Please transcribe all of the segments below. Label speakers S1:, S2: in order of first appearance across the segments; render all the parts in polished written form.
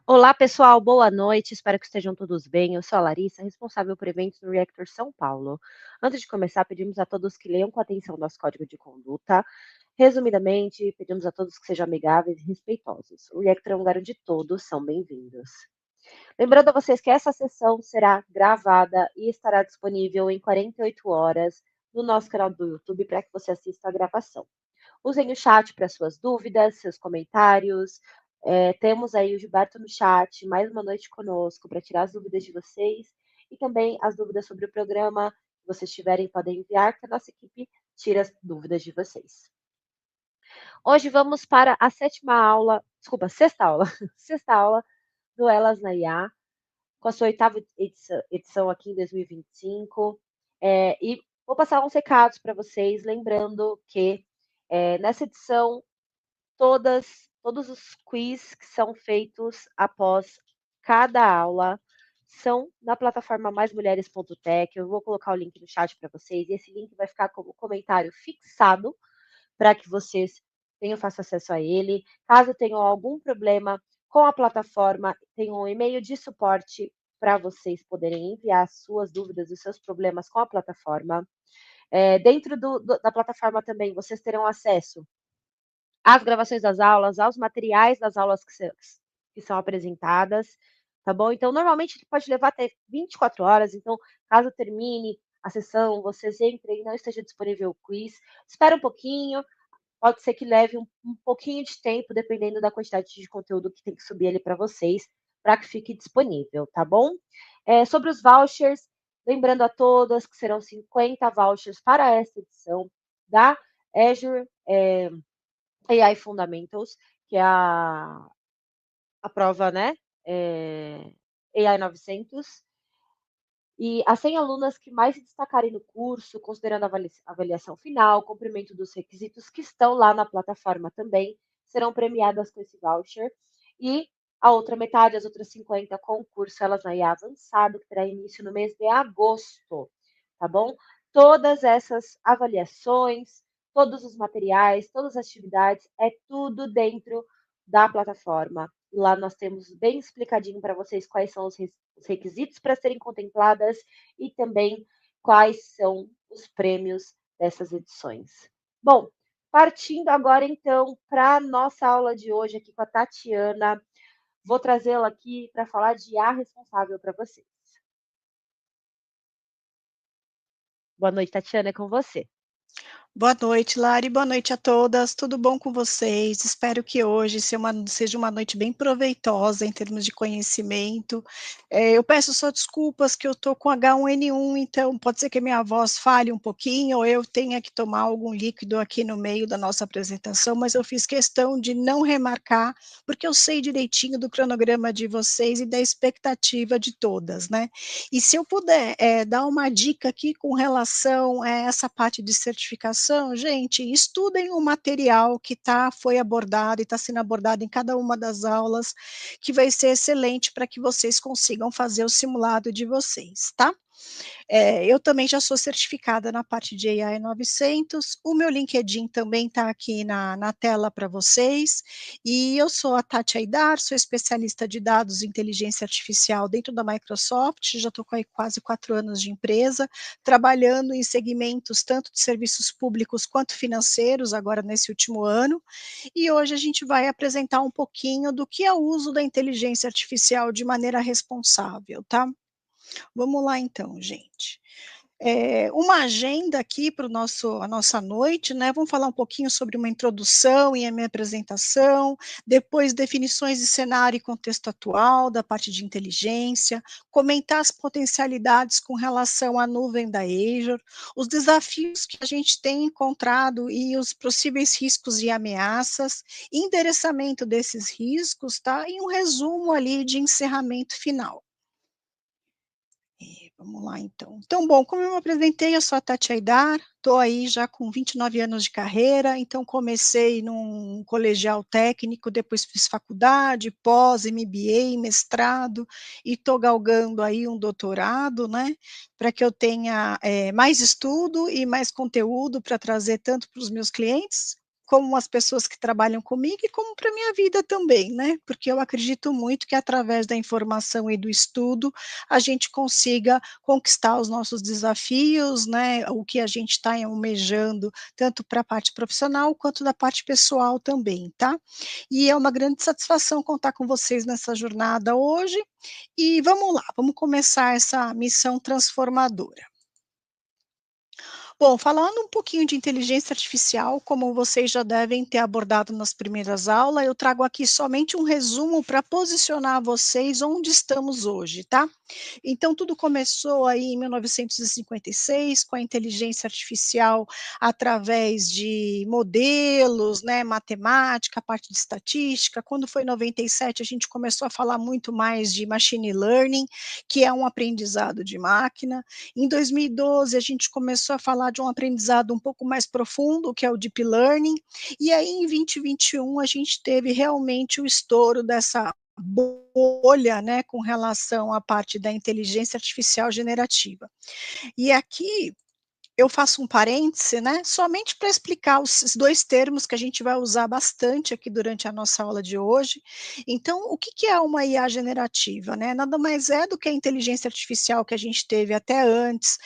S1: Olá, pessoal, boa noite. Espero que estejam todos bem. Eu sou a Larissa, responsável por eventos no Reactor São Paulo. Antes de começar, pedimos a todos que leiam com atenção nosso código de conduta. Resumidamente, pedimos a todos que sejam amigáveis e respeitosos. O Reactor é um lugar onde todos são bem-vindos. Lembrando a vocês que essa sessão será gravada e estará disponível em 48 horas no nosso canal do YouTube para que você assista a gravação. Usem o chat para suas dúvidas, seus comentários. Temos aí o Gilberto no chat, mais uma noite conosco para tirar as dúvidas de vocês e também as dúvidas sobre o programa que vocês tiverem podem enviar, que a nossa equipe tira as dúvidas de vocês. Hoje vamos para a sexta aula, sexta aula do Elas na IA, com a sua oitava edição aqui em 2025. E vou passar uns recados para vocês, lembrando que nessa edição todos os quiz que são feitos após cada aula são na plataforma maismulheres.tech. Eu vou colocar o link no chat para vocês e esse link vai ficar como comentário fixado para que vocês tenham fácil acesso a ele. Caso tenham algum problema com a plataforma, tem um e-mail de suporte para vocês poderem enviar suas dúvidas e seus problemas com a plataforma. Dentro da plataforma também vocês terão acesso às gravações das aulas, aos materiais das aulas que são apresentadas, tá bom? Então, normalmente ele pode levar até 24 horas, então, caso termine a sessão, vocês entrem e não esteja disponível o quiz, espera um pouquinho, pode ser que leve um pouquinho de tempo, dependendo da quantidade de conteúdo que tem que subir ali para vocês, para que fique disponível, tá bom? Sobre os vouchers, lembrando a todas que serão 50 vouchers para essa edição da Azure AI Fundamentals, que é a prova, né? AI 900. E as 100 alunas que mais se destacarem no curso, considerando a avaliação final, cumprimento dos requisitos que estão lá na plataforma também, serão premiadas com esse voucher. E a outra metade, as outras 50, com o curso Elas na IA Avançado, que terá início no mês de agosto, tá bom? Todas essas avaliações, todos os materiais, todas as atividades, é tudo dentro da plataforma. Lá nós temos bem explicadinho para vocês quais são os requisitos para serem contempladas e também quais são os prêmios dessas edições. Bom, partindo agora então para a nossa aula de hoje aqui com a Tatiana, vou trazê-la aqui para falar de IA responsável para vocês. Boa noite, Tatiana, é com você.
S2: Boa noite, Lari. Boa noite a todas. Tudo bom com vocês? Espero que hoje seja uma noite bem proveitosa em termos de conhecimento. Eu peço só desculpas que eu estou com H1N1, então pode ser que a minha voz falhe um pouquinho ou eu tenha que tomar algum líquido aqui no meio da nossa apresentação, mas eu fiz questão de não remarcar, porque eu sei direitinho do cronograma de vocês e da expectativa de todas, né? E se eu puder dar uma dica aqui com relação a essa parte de certificação, gente, estudem o material que foi abordado e está sendo abordado em cada uma das aulas, que vai ser excelente para que vocês consigam fazer o simulado de vocês, tá? Eu também já sou certificada na parte de AI 900, o meu LinkedIn também está aqui na tela para vocês, e eu sou a Tati Aidar, sou especialista de dados e inteligência artificial dentro da Microsoft, já estou com aí quase 4 anos de empresa, trabalhando em segmentos tanto de serviços públicos quanto financeiros, agora nesse último ano, e hoje a gente vai apresentar um pouquinho do que é o uso da inteligência artificial de maneira responsável, tá? Vamos lá então, gente. Uma agenda aqui para a nossa noite, né? Vamos falar um pouquinho sobre uma introdução e a minha apresentação, depois definições de cenário e contexto atual da parte de inteligência, comentar as potencialidades com relação à nuvem da Azure, os desafios que a gente tem encontrado e os possíveis riscos e ameaças, endereçamento desses riscos, tá? E um resumo ali de encerramento final. Vamos lá, então. Então, bom, como eu me apresentei, eu sou a Tati Aidar, estou aí já com 29 anos de carreira, então comecei num colegial técnico, depois fiz faculdade, pós, MBA, mestrado, e estou galgando aí um doutorado, né, para que eu tenha mais estudo e mais conteúdo para trazer tanto para os meus clientes, como as pessoas que trabalham comigo e como para a minha vida também, né, porque eu acredito muito que através da informação e do estudo, a gente consiga conquistar os nossos desafios, né, o que a gente está almejando, tanto para a parte profissional quanto da parte pessoal também, tá. E é uma grande satisfação contar com vocês nessa jornada hoje, e vamos lá, vamos começar essa missão transformadora. Bom, falando um pouquinho de inteligência artificial, como vocês já devem ter abordado nas primeiras aulas, eu trago aqui somente um resumo para posicionar vocês onde estamos hoje, tá? Então, tudo começou aí em 1956, com a inteligência artificial através de modelos, né, matemática, a parte de estatística. Quando foi em 97, a gente começou a falar muito mais de machine learning, que é um aprendizado de máquina. Em 2012, a gente começou a falar de um aprendizado um pouco mais profundo, que é o deep learning, e aí em 2021 a gente teve realmente o estouro dessa bolha, né, com relação à parte da inteligência artificial generativa. E aqui eu faço um parêntese, né, somente para explicar os 2 termos que a gente vai usar bastante aqui durante a nossa aula de hoje. Então, o que que é uma IA generativa, né? Nada mais é do que a inteligência artificial que a gente teve até antes,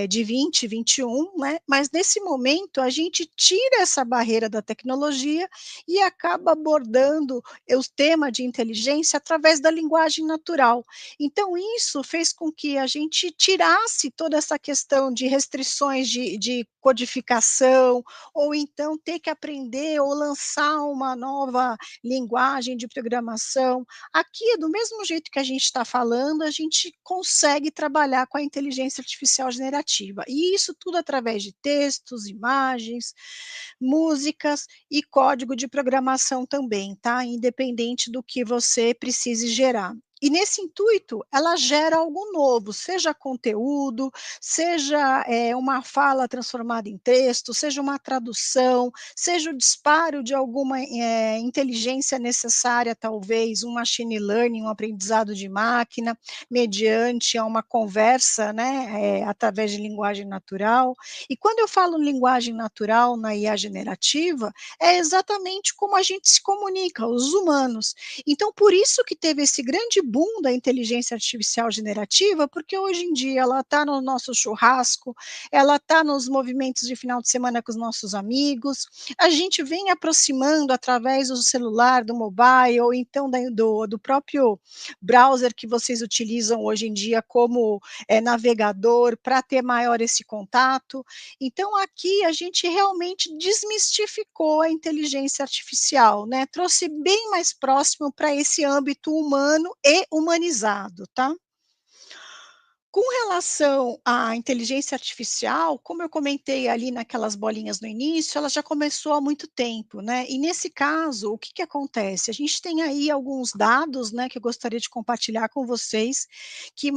S2: de 2021, né, mas nesse momento a gente tira essa barreira da tecnologia e acaba abordando o tema de inteligência através da linguagem natural. Então isso fez com que a gente tirasse toda essa questão de restrições de codificação, ou então ter que aprender ou lançar uma nova linguagem de programação. Aqui, do mesmo jeito que a gente está falando, a gente consegue trabalhar com a inteligência artificial generativa, e isso tudo através de textos, imagens, músicas e código de programação também, tá, independente do que você precise gerar. E nesse intuito, ela gera algo novo, seja conteúdo, seja, uma fala transformada em texto, seja uma tradução, seja o disparo de alguma, inteligência necessária, talvez um machine learning, um aprendizado de máquina, mediante a uma conversa, né, através de linguagem natural. E quando eu falo linguagem natural na IA generativa, é exatamente como a gente se comunica, os humanos. Então, por isso que teve esse grande boom da inteligência artificial generativa, porque hoje em dia ela está no nosso churrasco, ela está nos movimentos de final de semana com os nossos amigos, a gente vem aproximando através do celular, do mobile, ou então do próprio browser que vocês utilizam hoje em dia como navegador para ter maior esse contato. Então, aqui a gente realmente desmistificou a inteligência artificial, né? Trouxe bem mais próximo para esse âmbito humano e humanizado, tá? Com relação à inteligência artificial, como eu comentei ali naquelas bolinhas no início, ela já começou há muito tempo, né? E nesse caso, o que que acontece? A gente tem aí alguns dados, né, que eu gostaria de compartilhar com vocês, que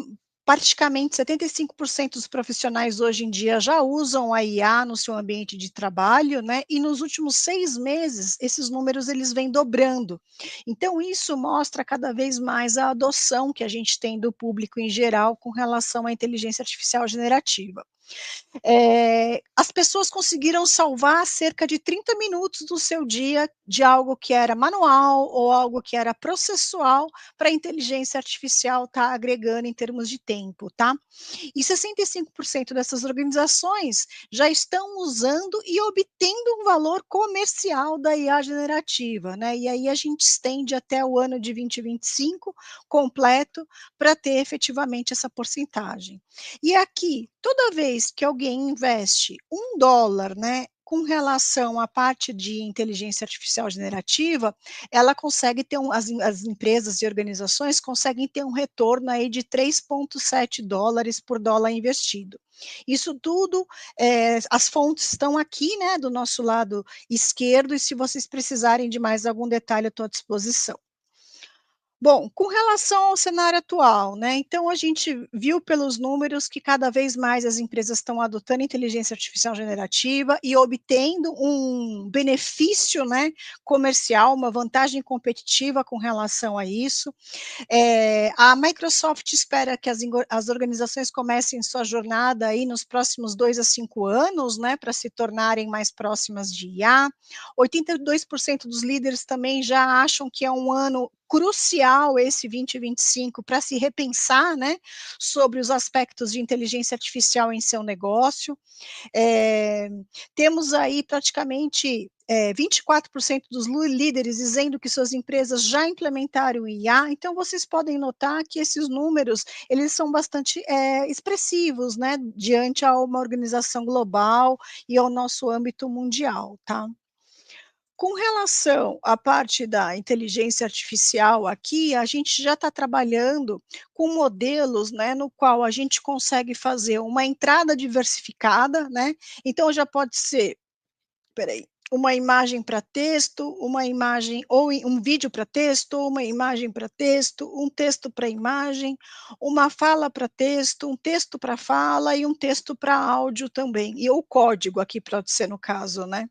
S2: praticamente 75% dos profissionais hoje em dia já usam a IA no seu ambiente de trabalho, né? E nos últimos 6 meses, esses números eles vêm dobrando. Então, isso mostra cada vez mais a adoção que a gente tem do público em geral com relação à inteligência artificial generativa. As pessoas conseguiram salvar cerca de 30 minutos do seu dia de algo que era manual ou algo que era processual para a inteligência artificial estar agregando em termos de tempo, tá? E 65% dessas organizações já estão usando e obtendo um valor comercial da IA generativa, né? E aí a gente estende até o ano de 2025 completo para ter efetivamente essa porcentagem. E aqui, toda vez que alguém investe $1, né, com relação à parte de inteligência artificial generativa, ela consegue ter as empresas e organizações conseguem ter um retorno aí de $3,7 por dólar investido. Isso tudo, as fontes estão aqui, né, do nosso lado esquerdo, e se vocês precisarem de mais algum detalhe, eu estou à disposição. Bom, com relação ao cenário atual, né, então a gente viu pelos números que cada vez mais as empresas estão adotando inteligência artificial generativa e obtendo um benefício, né, comercial, uma vantagem competitiva com relação a isso. A Microsoft espera que as organizações comecem sua jornada aí nos próximos 2 a 5 anos, né, para se tornarem mais próximas de IA. 82% dos líderes também já acham que é um ano crucial esse 2025 para se repensar, né, sobre os aspectos de inteligência artificial em seu negócio. Eh, Temos aí praticamente 24% dos líderes dizendo que suas empresas já implementaram o IA, então vocês podem notar que esses números, eles são bastante expressivos, né, diante a uma organização global e ao nosso âmbito mundial, tá? Com relação à parte da inteligência artificial aqui, a gente já está trabalhando com modelos, né, no qual a gente consegue fazer uma entrada diversificada, né, então já pode ser, espera aí, uma imagem para texto, uma imagem ou um vídeo para texto, uma imagem para texto, um texto para imagem, uma fala para texto, um texto para fala e um texto para áudio também, e o código aqui pode ser no caso, né.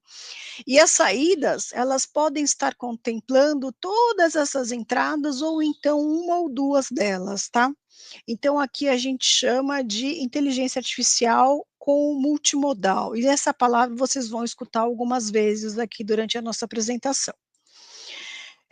S2: E as saídas, elas podem estar contemplando todas essas entradas ou então uma ou 2 delas, tá. Então aqui a gente chama de inteligência artificial com multimodal, e essa palavra vocês vão escutar algumas vezes aqui durante a nossa apresentação.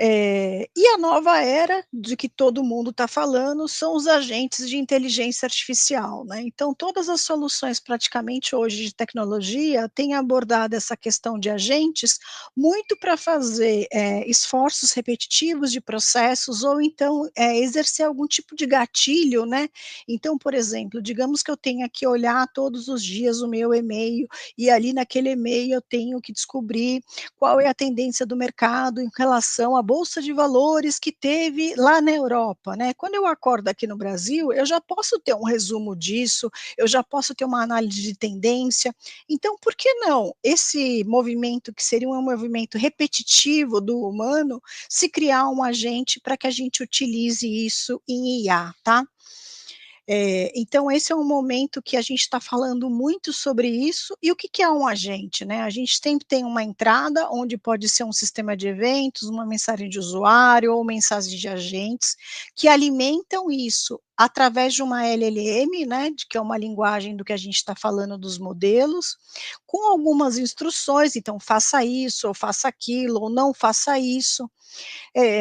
S2: E a nova era de que todo mundo está falando são os agentes de inteligência artificial, né. Então todas as soluções praticamente hoje de tecnologia têm abordado essa questão de agentes muito para fazer, esforços repetitivos de processos ou então, exercer algum tipo de gatilho, né. Então, por exemplo, digamos que eu tenha que olhar todos os dias o meu e-mail, e ali naquele e-mail eu tenho que descobrir qual é a tendência do mercado em relação à bolsa de valores que teve lá na Europa, né. Quando eu acordo aqui no Brasil, eu já posso ter um resumo disso, eu já posso ter uma análise de tendência. Então, por que não esse movimento, que seria um movimento repetitivo do humano, se criar um agente para que a gente utilize isso em IA, tá? Então esse é um momento que a gente está falando muito sobre isso, e o que que é um agente, né, a gente sempre tem uma entrada, onde pode ser um sistema de eventos, uma mensagem de usuário ou mensagem de agentes, que alimentam isso através de uma LLM, né, que é uma linguagem do que a gente está falando dos modelos, com algumas instruções, então faça isso, ou faça aquilo, ou não faça isso.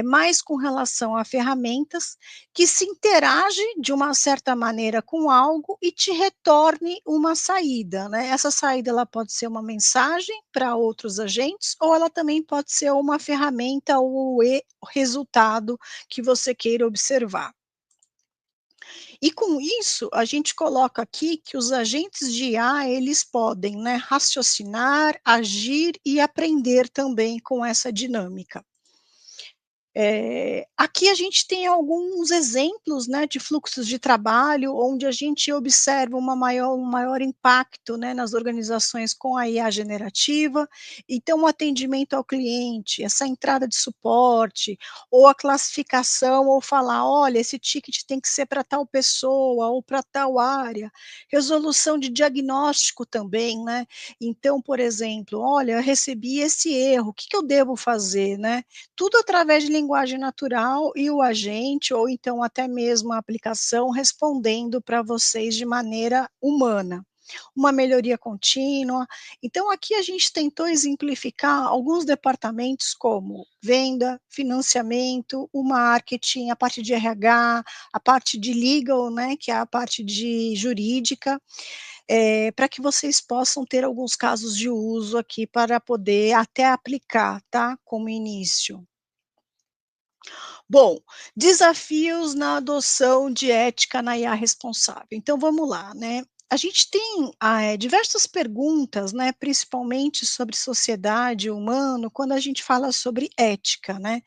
S2: Mais com relação a ferramentas que se interage de uma certa maneira com algo e te retorne uma saída, né. Essa saída ela pode ser uma mensagem para outros agentes ou ela também pode ser uma ferramenta ou resultado que você queira observar. E com isso, a gente coloca aqui que os agentes de IA, eles podem, né, raciocinar, agir e aprender também com essa dinâmica. Aqui a gente tem alguns exemplos, né, de fluxos de trabalho, onde a gente observa um maior impacto, né, nas organizações com a IA generativa. Então, o atendimento ao cliente, essa entrada de suporte, ou a classificação, ou falar: "Olha, esse ticket tem que ser para tal pessoa ou para tal área". Resolução de diagnóstico também, né. Então, por exemplo: "Olha, eu recebi esse erro, o que que eu devo fazer?", né. Tudo através de linguagem natural e o agente, ou então até mesmo a aplicação respondendo para vocês de maneira humana. Uma melhoria contínua. Então aqui a gente tentou exemplificar alguns departamentos como venda, financiamento, o marketing, a parte de RH, a parte de legal, né, que é a parte de jurídica, para que vocês possam ter alguns casos de uso aqui para poder até aplicar, tá, como início. Bom, desafios na adoção de ética na IA responsável. Então vamos lá, né. A gente tem, diversas perguntas, né, principalmente sobre sociedade, humano, quando a gente fala sobre ética, né.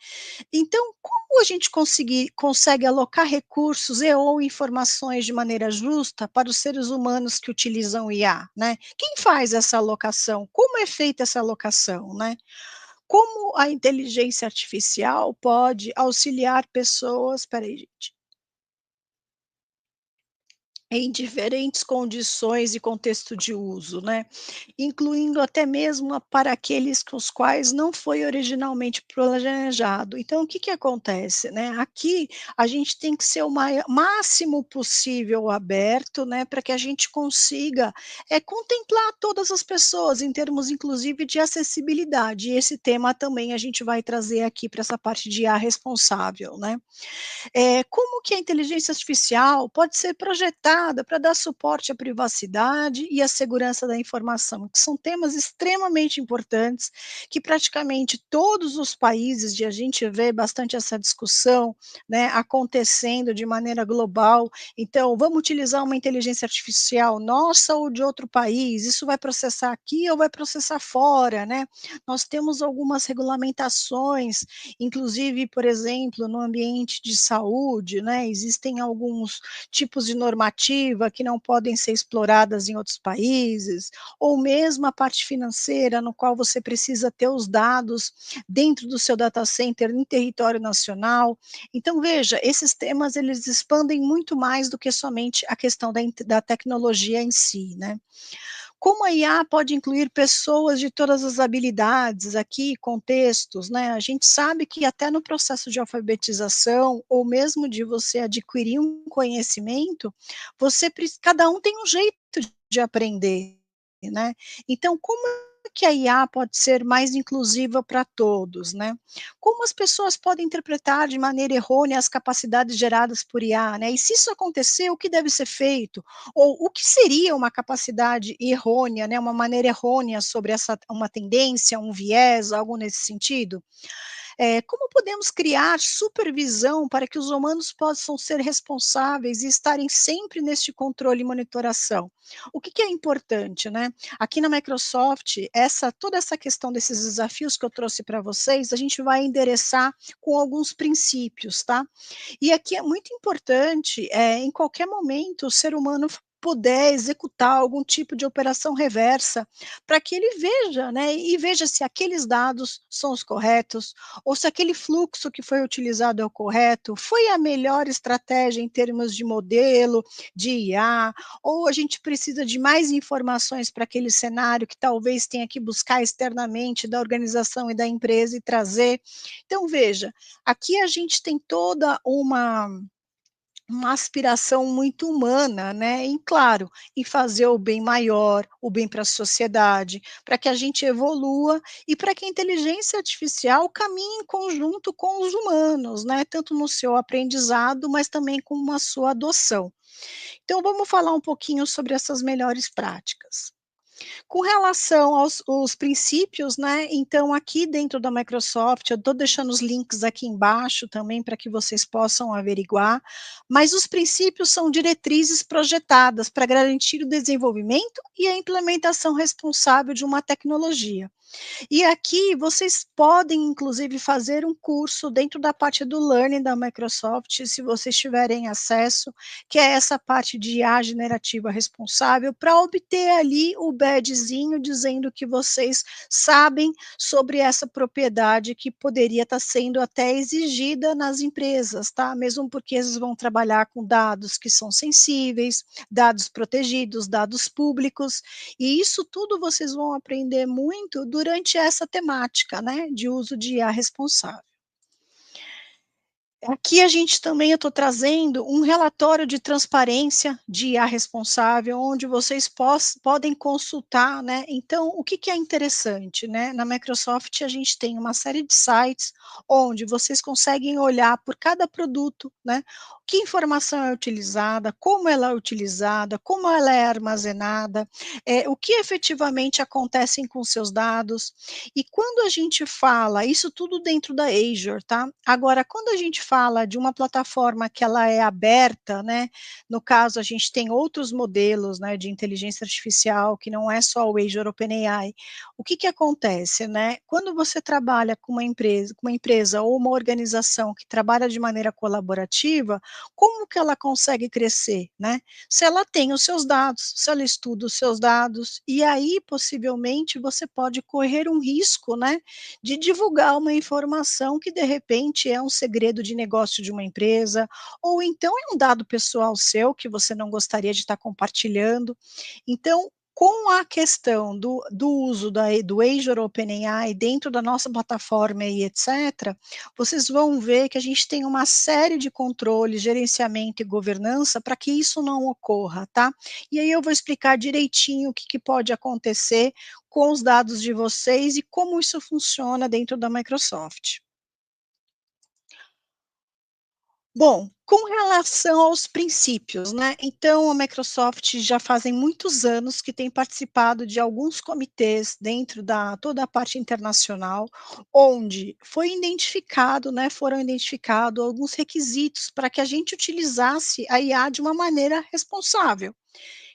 S2: Então, como a gente consegue alocar recursos e ou informações de maneira justa para os seres humanos que utilizam IA, né? Quem faz essa alocação? Como é feita essa alocação, né? como a inteligência artificial pode auxiliar pessoas, espera aí gente, em diferentes condições e contexto de uso, né, incluindo até mesmo para aqueles com os quais não foi originalmente planejado. Então o que que acontece, né, aqui a gente tem que ser o máximo possível aberto, né, para que a gente consiga, contemplar todas as pessoas em termos inclusive de acessibilidade, e esse tema também a gente vai trazer aqui para essa parte de IA responsável, né. Como que a inteligência artificial pode ser projetada para dar suporte à privacidade e à segurança da informação, que são temas extremamente importantes, que praticamente todos os países, e a gente vê bastante essa discussão, né, acontecendo de maneira global. Então, vamos utilizar uma inteligência artificial nossa ou de outro país? Isso vai processar aqui ou vai processar fora, né? Nós temos algumas regulamentações, inclusive, por exemplo, no ambiente de saúde, né, existem alguns tipos de normativa que não podem ser exploradas em outros países, ou mesmo a parte financeira, no qual você precisa ter os dados dentro do seu data center em território nacional. Então, veja, esses temas eles expandem muito mais do que somente a questão da tecnologia em si, né. Como a IA pode incluir pessoas de todas as habilidades aqui, contextos, né? A gente sabe que até no processo de alfabetização, ou mesmo de você adquirir um conhecimento, cada um tem um jeito de aprender, né? Então, como que a IA pode ser mais inclusiva para todos, né? Como as pessoas podem interpretar de maneira errônea as capacidades geradas por IA, né? E se isso acontecer, o que deve ser feito? Ou o que seria uma capacidade errônea, né, uma maneira errônea sobre uma tendência, um viés, algo nesse sentido? Como podemos criar supervisão para que os humanos possam ser responsáveis e estarem sempre neste controle e monitoração? O que que é importante, né? Aqui na Microsoft, toda essa questão desses desafios que eu trouxe para vocês, a gente vai endereçar com alguns princípios, tá? E aqui é muito importante, em qualquer momento, o ser humano puder executar algum tipo de operação reversa, para que ele veja, né, e veja se aqueles dados são os corretos, ou se aquele fluxo que foi utilizado é o correto, foi a melhor estratégia em termos de modelo, de IA, ou a gente precisa de mais informações para aquele cenário que talvez tenha que buscar externamente da organização e da empresa e trazer. Então veja, aqui a gente tem toda uma aspiração muito humana, né, em claro, em fazer o bem maior, o bem para a sociedade, para que a gente evolua e para que a inteligência artificial caminhe em conjunto com os humanos, né, tanto no seu aprendizado, mas também com a sua adoção. Então vamos falar um pouquinho sobre essas melhores práticas. Com relação aos os princípios, né, então aqui dentro da Microsoft, eu estou deixando os links aqui embaixo também para que vocês possam averiguar, mas os princípios são diretrizes projetadas para garantir o desenvolvimento e a implementação responsável de uma tecnologia. E aqui vocês podem, inclusive, fazer um curso dentro da parte do Learning da Microsoft, se vocês tiverem acesso, que é essa parte de IA generativa responsável, para obter ali o badgezinho dizendo que vocês sabem sobre essa propriedade que poderia estar sendo até exigida nas empresas, tá? Mesmo porque eles vão trabalhar com dados que são sensíveis, dados protegidos, dados públicos, e isso tudo vocês vão aprender muito durante essa temática, né, de uso de IA responsável. Aqui a gente também eu estou trazendo um relatório de transparência de IA responsável, onde vocês podem consultar, né, então o que que é interessante, né, na Microsoft a gente tem uma série de sites, onde vocês conseguem olhar por cada produto, né, que informação é utilizada, como ela é armazenada, o que efetivamente acontecem com seus dados, e quando a gente fala isso tudo dentro da Azure, tá. Agora quando a gente fala de uma plataforma que ela é aberta, né, no caso a gente tem outros modelos, né, de inteligência artificial, que não é só o Azure OpenAI. O que que acontece, né, quando você trabalha com uma empresa ou uma organização que trabalha de maneira colaborativa, como que ela consegue crescer, né? Se ela tem os seus dados, se ela estuda os seus dados, e aí possivelmente você pode correr um risco, né, de divulgar uma informação que de repente é um segredo de negócio de uma empresa, ou então é um dado pessoal seu que você não gostaria de estar compartilhando. Então, com a questão do uso do Azure OpenAI dentro da nossa plataforma e etc., vocês vão ver que a gente tem uma série de controles, gerenciamento e governança para que isso não ocorra, tá? E aí eu vou explicar direitinho o que, que pode acontecer com os dados de vocês e como isso funciona dentro da Microsoft. Bom, com relação aos princípios, né, então a Microsoft já fazem muitos anos que tem participado de alguns comitês dentro da toda a parte internacional, onde foi identificado, né, foram identificados alguns requisitos para que a gente utilizasse a IA de uma maneira responsável.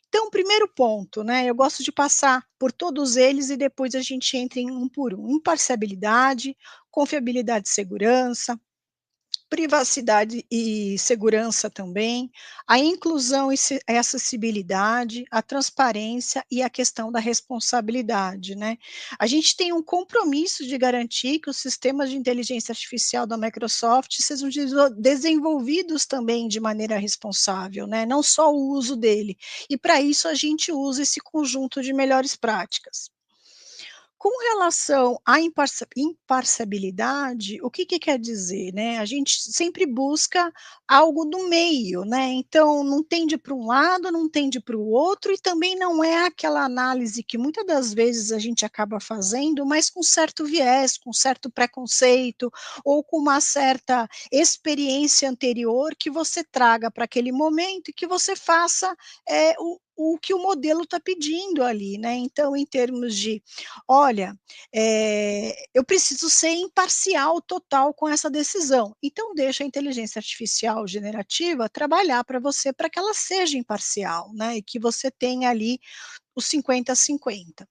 S2: Então, primeiro ponto, né, eu gosto de passar por todos eles e depois a gente entra em um por um. Imparcialidade, confiabilidade e segurança, privacidade e segurança também, a inclusão e acessibilidade, a transparência e a questão da responsabilidade, né. A gente tem um compromisso de garantir que os sistemas de inteligência artificial da Microsoft sejam desenvolvidos também de maneira responsável, né, não só o uso dele. E para isso a gente usa esse conjunto de melhores práticas. Com relação à imparcialidade, o que que quer dizer, né, a gente sempre busca algo do meio, né, então não tende para um lado, não tende para o outro e também não é aquela análise que muitas das vezes a gente acaba fazendo, mas com certo viés, com certo preconceito ou com uma certa experiência anterior que você traga para aquele momento e que você faça, o que o modelo está pedindo ali, né. Então em termos de olha, eu preciso ser imparcial total com essa decisão. Então deixa a inteligência artificial generativa trabalhar para você, para que ela seja imparcial, né, e que você tenha ali os 50 a 50.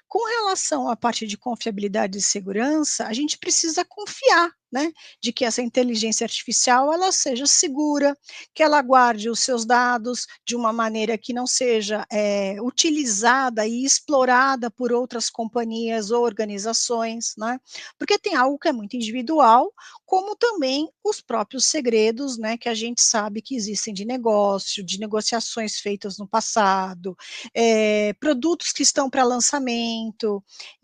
S2: Com relação à parte de confiabilidade e segurança, a gente precisa confiar, né, de que essa inteligência artificial ela seja segura, que ela guarde os seus dados de uma maneira que não seja utilizada e explorada por outras companhias ou organizações, né, porque tem algo que é muito individual, como também os próprios segredos, né, que a gente sabe que existem de negócio, de negociações feitas no passado, produtos que estão para lançamento.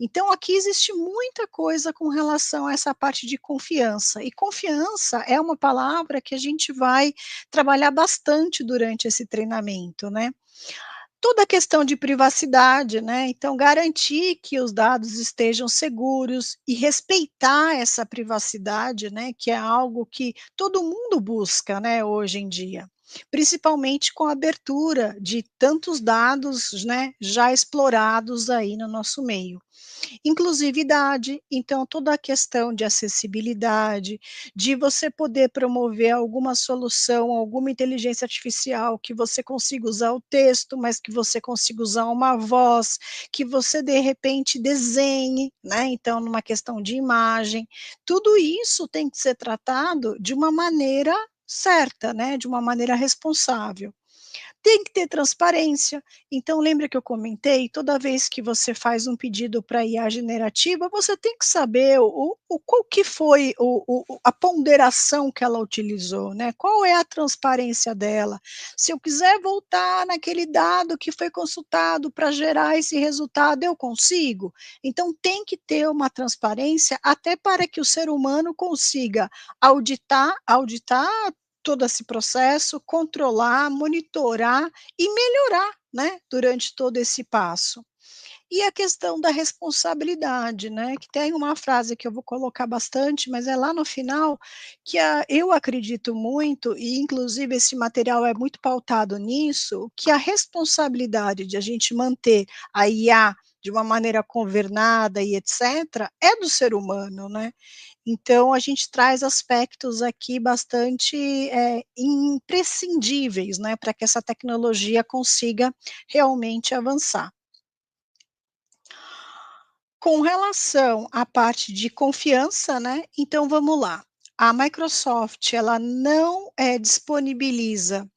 S2: Então, aqui existe muita coisa com relação a essa parte de confiança. E confiança é uma palavra que a gente vai trabalhar bastante durante esse treinamento, né? Toda a questão de privacidade, né? Então, garantir que os dados estejam seguros e respeitar essa privacidade, né? Que é algo que todo mundo busca, né? Hoje em dia, principalmente com a abertura de tantos dados, né? Já explorados aí no nosso meio. Inclusividade, então toda a questão de acessibilidade, de você poder promover alguma solução, alguma inteligência artificial que você consiga usar o texto, mas que você consiga usar uma voz, que você de repente desenhe, né, então numa questão de imagem, tudo isso tem que ser tratado de uma maneira certa, né, de uma maneira responsável. Tem que ter transparência. Então, lembra que eu comentei, toda vez que você faz um pedido para IA generativa, você tem que saber qual que foi a ponderação que ela utilizou, né? Qual é a transparência dela? Se eu quiser voltar naquele dado que foi consultado para gerar esse resultado, eu consigo? Então, tem que ter uma transparência até para que o ser humano consiga auditar todo esse processo, controlar, monitorar e melhorar, né, durante todo esse passo. E a questão da responsabilidade, né, que tem uma frase que eu vou colocar bastante, mas é lá no final, que eu acredito muito, e inclusive esse material é muito pautado nisso, que a responsabilidade de a gente manter a IA de uma maneira governada e etc., é do ser humano, né? Então, a gente traz aspectos aqui bastante imprescindíveis, né, para que essa tecnologia consiga realmente avançar. Com relação à parte de confiança, né, então vamos lá. A Microsoft, ela não, disponibiliza,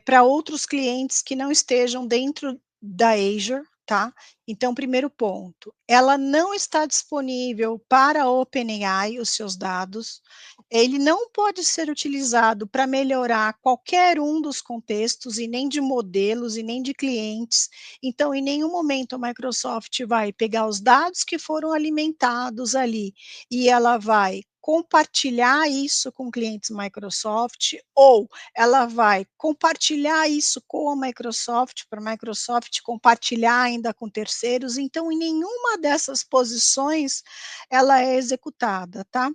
S2: para outros clientes que não estejam dentro da Azure, tá. Então, primeiro ponto, ela não está disponível para a OpenAI, os seus dados. Ele não pode ser utilizado para melhorar qualquer um dos contextos e nem de modelos e nem de clientes. Então, em nenhum momento a Microsoft vai pegar os dados que foram alimentados ali e ela vai compartilhar isso com clientes Microsoft, ou ela vai compartilhar isso com a Microsoft, para a Microsoft compartilhar ainda com terceiros. Então, em nenhuma dessas posições ela é executada, tá?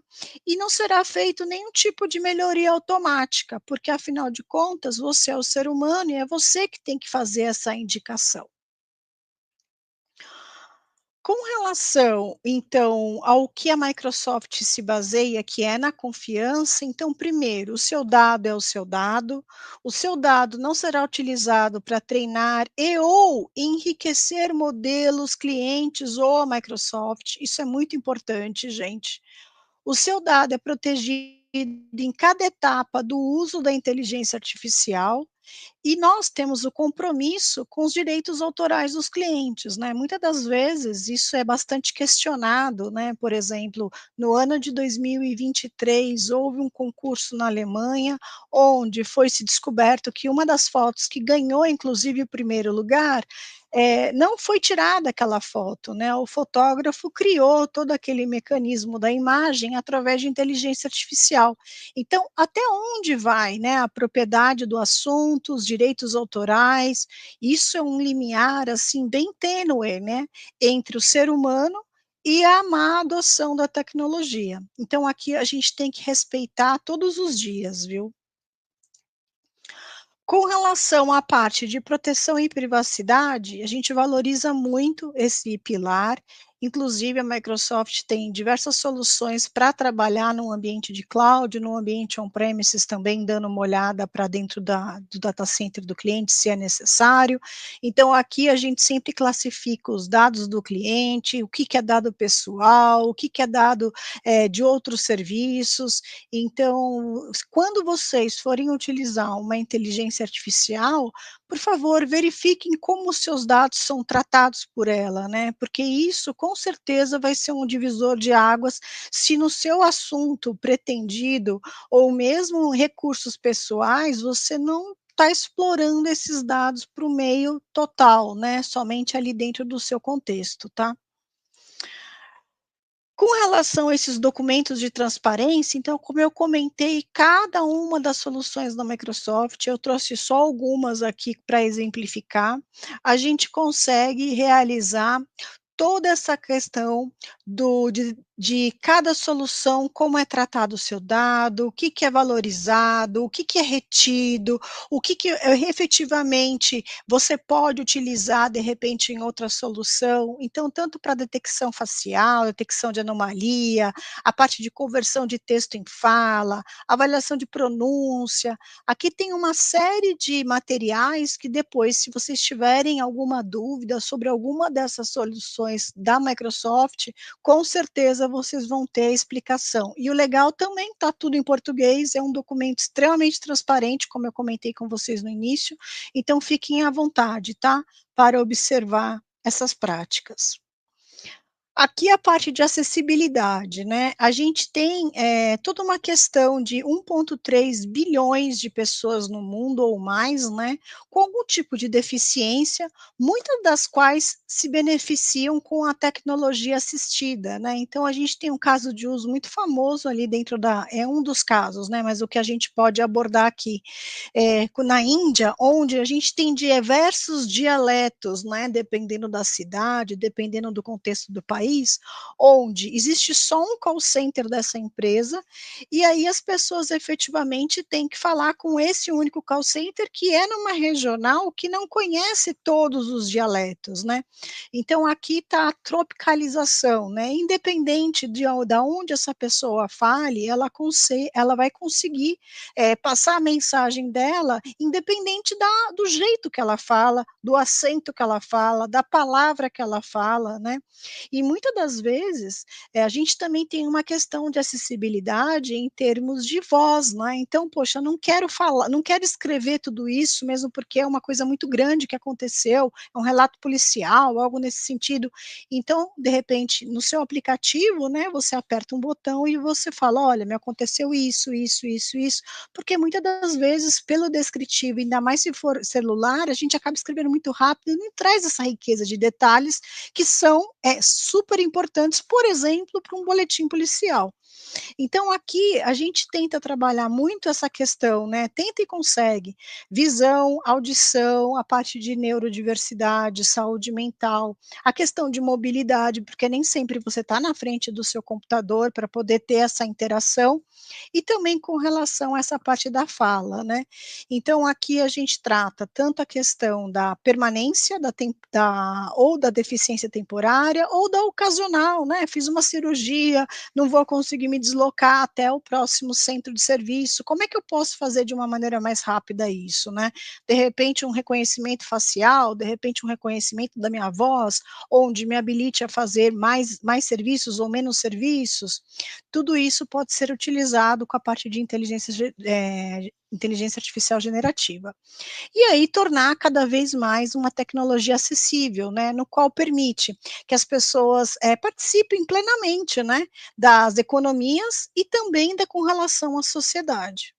S2: E não será feito nenhum tipo de melhoria automática, porque afinal de contas, você é o ser humano e é você que tem que fazer essa indicação. Com relação, então, ao que a Microsoft se baseia, que é na confiança, então, primeiro, o seu dado não será utilizado para treinar e ou enriquecer modelos, clientes ou a Microsoft, isso é muito importante, gente. O seu dado é protegido em cada etapa do uso da inteligência artificial, e nós temos o compromisso com os direitos autorais dos clientes, né. Muitas das vezes isso é bastante questionado, né, por exemplo, no ano de 2023 houve um concurso na Alemanha, onde foi se descoberto que uma das fotos que ganhou inclusive o primeiro lugar, não foi tirada aquela foto, né, o fotógrafo criou todo aquele mecanismo da imagem através de inteligência artificial. Então, até onde vai, né, a propriedade do assunto, os direitos autorais, isso é um limiar, assim, bem tênue, né, entre o ser humano e a má adoção da tecnologia. Então aqui a gente tem que respeitar todos os dias, viu. Com relação à parte de proteção e privacidade, a gente valoriza muito esse pilar. Inclusive, a Microsoft tem diversas soluções para trabalhar no ambiente de cloud, no ambiente on-premises também, dando uma olhada para dentro do data center do cliente, se é necessário. Então, aqui a gente sempre classifica os dados do cliente, o que, que é dado pessoal, o que, que é dado de outros serviços. Então, quando vocês forem utilizar uma inteligência artificial, por favor, verifiquem como os seus dados são tratados por ela, né? Porque isso com certeza vai ser um divisor de águas se no seu assunto pretendido ou mesmo recursos pessoais você não está explorando esses dados para o meio total, né? Somente ali dentro do seu contexto, tá? Com relação a esses documentos de transparência, então, como eu comentei, cada uma das soluções da Microsoft, eu trouxe só algumas aqui para exemplificar, a gente consegue realizar toda essa questão de cada solução, como é tratado o seu dado, o que que é valorizado, o que que é retido, o que que, efetivamente você pode utilizar, de repente, em outra solução. Então, tanto para detecção facial, detecção de anomalia, a parte de conversão de texto em fala, avaliação de pronúncia. Aqui tem uma série de materiais que depois, se vocês tiverem alguma dúvida sobre alguma dessas soluções da Microsoft, com certeza vocês vão ter a explicação. E o legal também está tudo em português, é um documento extremamente transparente, como eu comentei com vocês no início, então fiquem à vontade, tá? Para observar essas práticas. Aqui a parte de acessibilidade, né, a gente tem, toda uma questão de 1,3 bilhões de pessoas no mundo ou mais, né, com algum tipo de deficiência, muitas das quais se beneficiam com a tecnologia assistida, né, então a gente tem um caso de uso muito famoso ali dentro da é um dos casos, né, mas o que a gente pode abordar aqui, na Índia, onde a gente tem diversos dialetos, né, dependendo da cidade, dependendo do contexto do país, país, onde existe só um call center dessa empresa, e aí as pessoas efetivamente têm que falar com esse único call center, que é numa regional que não conhece todos os dialetos, né. Então aqui está a tropicalização, né, independente da onde essa pessoa fale, ela vai conseguir, passar a mensagem dela, independente do jeito que ela fala, do acento que ela fala, da palavra que ela fala, né. E muitas das vezes, a gente também tem uma questão de acessibilidade em termos de voz, né, então, poxa, não quero escrever tudo isso, mesmo porque é uma coisa muito grande que aconteceu, é um relato policial, algo nesse sentido. Então, de repente, no seu aplicativo, né, você aperta um botão e você fala: "Olha, me aconteceu isso, isso, isso, isso", porque muitas das vezes, pelo descritivo, ainda mais se for celular, a gente acaba escrevendo muito rápido e não traz essa riqueza de detalhes que são, super importantes, por exemplo, para um boletim policial. Então aqui a gente tenta trabalhar muito essa questão, né, tenta e consegue, visão, audição, a parte de neurodiversidade, saúde mental, a questão de mobilidade, porque nem sempre você está na frente do seu computador para poder ter essa interação, e também com relação a essa parte da fala, né. Então aqui a gente trata tanto a questão da permanência ou da deficiência temporária ou da ocasional, né, fiz uma cirurgia, não vou conseguir me deslocar até o próximo centro de serviço, como é que eu posso fazer de uma maneira mais rápida isso, né? De repente um reconhecimento facial, de repente um reconhecimento da minha voz, onde me habilite a fazer mais serviços ou menos serviços, tudo isso pode ser utilizado com a parte de inteligência artificial generativa. E aí tornar cada vez mais uma tecnologia acessível, né, no qual permite que as pessoas, participem plenamente, né, das economias e também com relação à sociedade.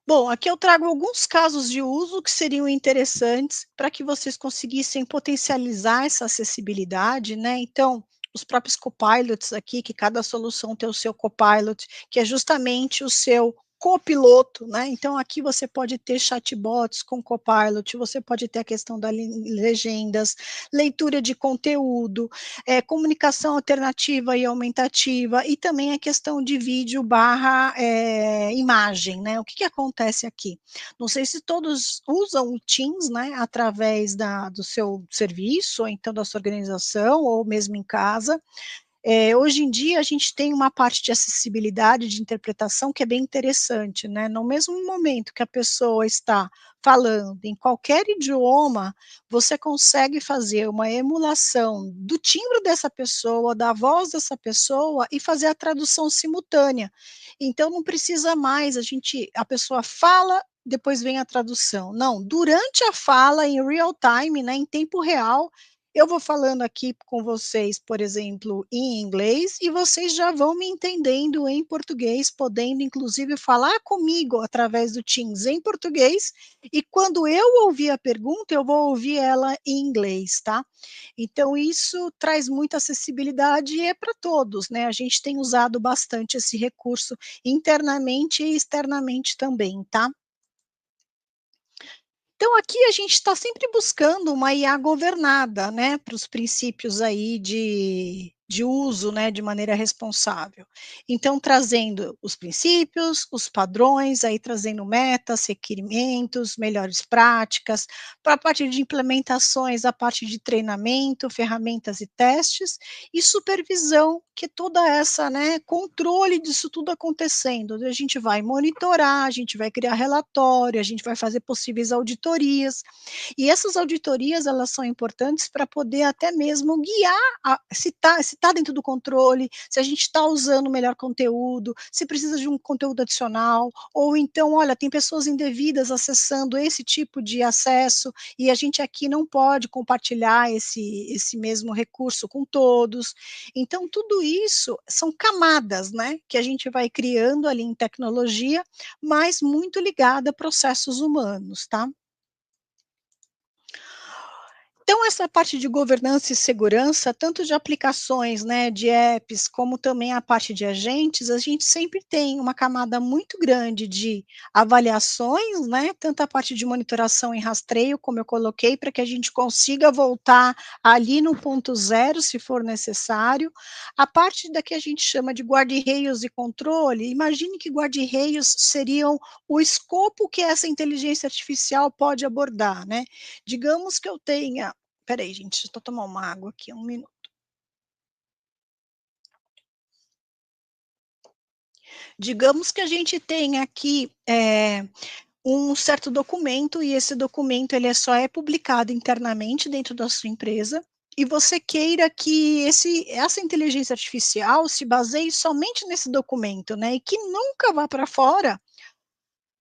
S2: Bom, aqui eu trago alguns casos de uso que seriam interessantes para que vocês conseguissem potencializar essa acessibilidade, né. Então, os próprios copilots aqui, que cada solução tem o seu copilot, que é justamente o seu copiloto, né. Então aqui você pode ter chatbots com copilot, você pode ter a questão da legendas, leitura de conteúdo, comunicação alternativa e aumentativa, e também a questão de vídeo barra, imagem, né. O que que acontece aqui? Não sei se todos usam o Teams, né, através do seu serviço, ou então da sua organização, ou mesmo em casa. Hoje em dia a gente tem uma parte de acessibilidade, de interpretação que é bem interessante, né, no mesmo momento que a pessoa está falando em qualquer idioma, você consegue fazer uma emulação do timbre dessa pessoa, da voz dessa pessoa e fazer a tradução simultânea. Então não precisa mais a pessoa fala, depois vem a tradução. Não, durante a fala em real time, né, em tempo real, eu vou falando aqui com vocês, por exemplo, em inglês, e vocês já vão me entendendo em português, podendo inclusive falar comigo através do Teams em português, e quando eu ouvir a pergunta, eu vou ouvir ela em inglês, tá? Então isso traz muita acessibilidade e é para todos, né? A gente tem usado bastante esse recurso internamente e externamente também, tá? Então aqui a gente está sempre buscando uma IA governada, né, para os princípios aí de uso, né, de maneira responsável. Então trazendo os princípios, os padrões, aí trazendo metas, requerimentos, melhores práticas, para a parte de implementações, a parte de treinamento, ferramentas e testes, e supervisão, que toda essa, né, controle disso tudo acontecendo. A gente vai monitorar, a gente vai criar relatório, a gente vai fazer possíveis auditorias, e essas auditorias elas são importantes para poder até mesmo guiar se tá dentro do controle, se a gente está usando o melhor conteúdo, se precisa de um conteúdo adicional, ou então, olha, tem pessoas indevidas acessando esse tipo de acesso, e a gente aqui não pode compartilhar esse mesmo recurso com todos. Então tudo isso são camadas, né, que a gente vai criando ali em tecnologia, mas muito ligada a processos humanos, tá? Então, essa parte de governança e segurança, tanto de aplicações, né, de apps, como também a parte de agentes, a gente sempre tem uma camada muito grande de avaliações, né, tanto a parte de monitoração e rastreio, como eu coloquei, para que a gente consiga voltar ali no ponto zero, se for necessário. A parte da que a gente chama de guarda-reios e controle, imagine que guarda-reios seriam o escopo que essa inteligência artificial pode abordar, né. Digamos que eu tenha. Espera aí, gente, deixa eu só tomar uma água aqui, 1 minuto. Digamos que a gente tem aqui, um certo documento e esse documento ele só é publicado internamente dentro da sua empresa, e você queira que essa inteligência artificial se baseie somente nesse documento, né, e que nunca vá para fora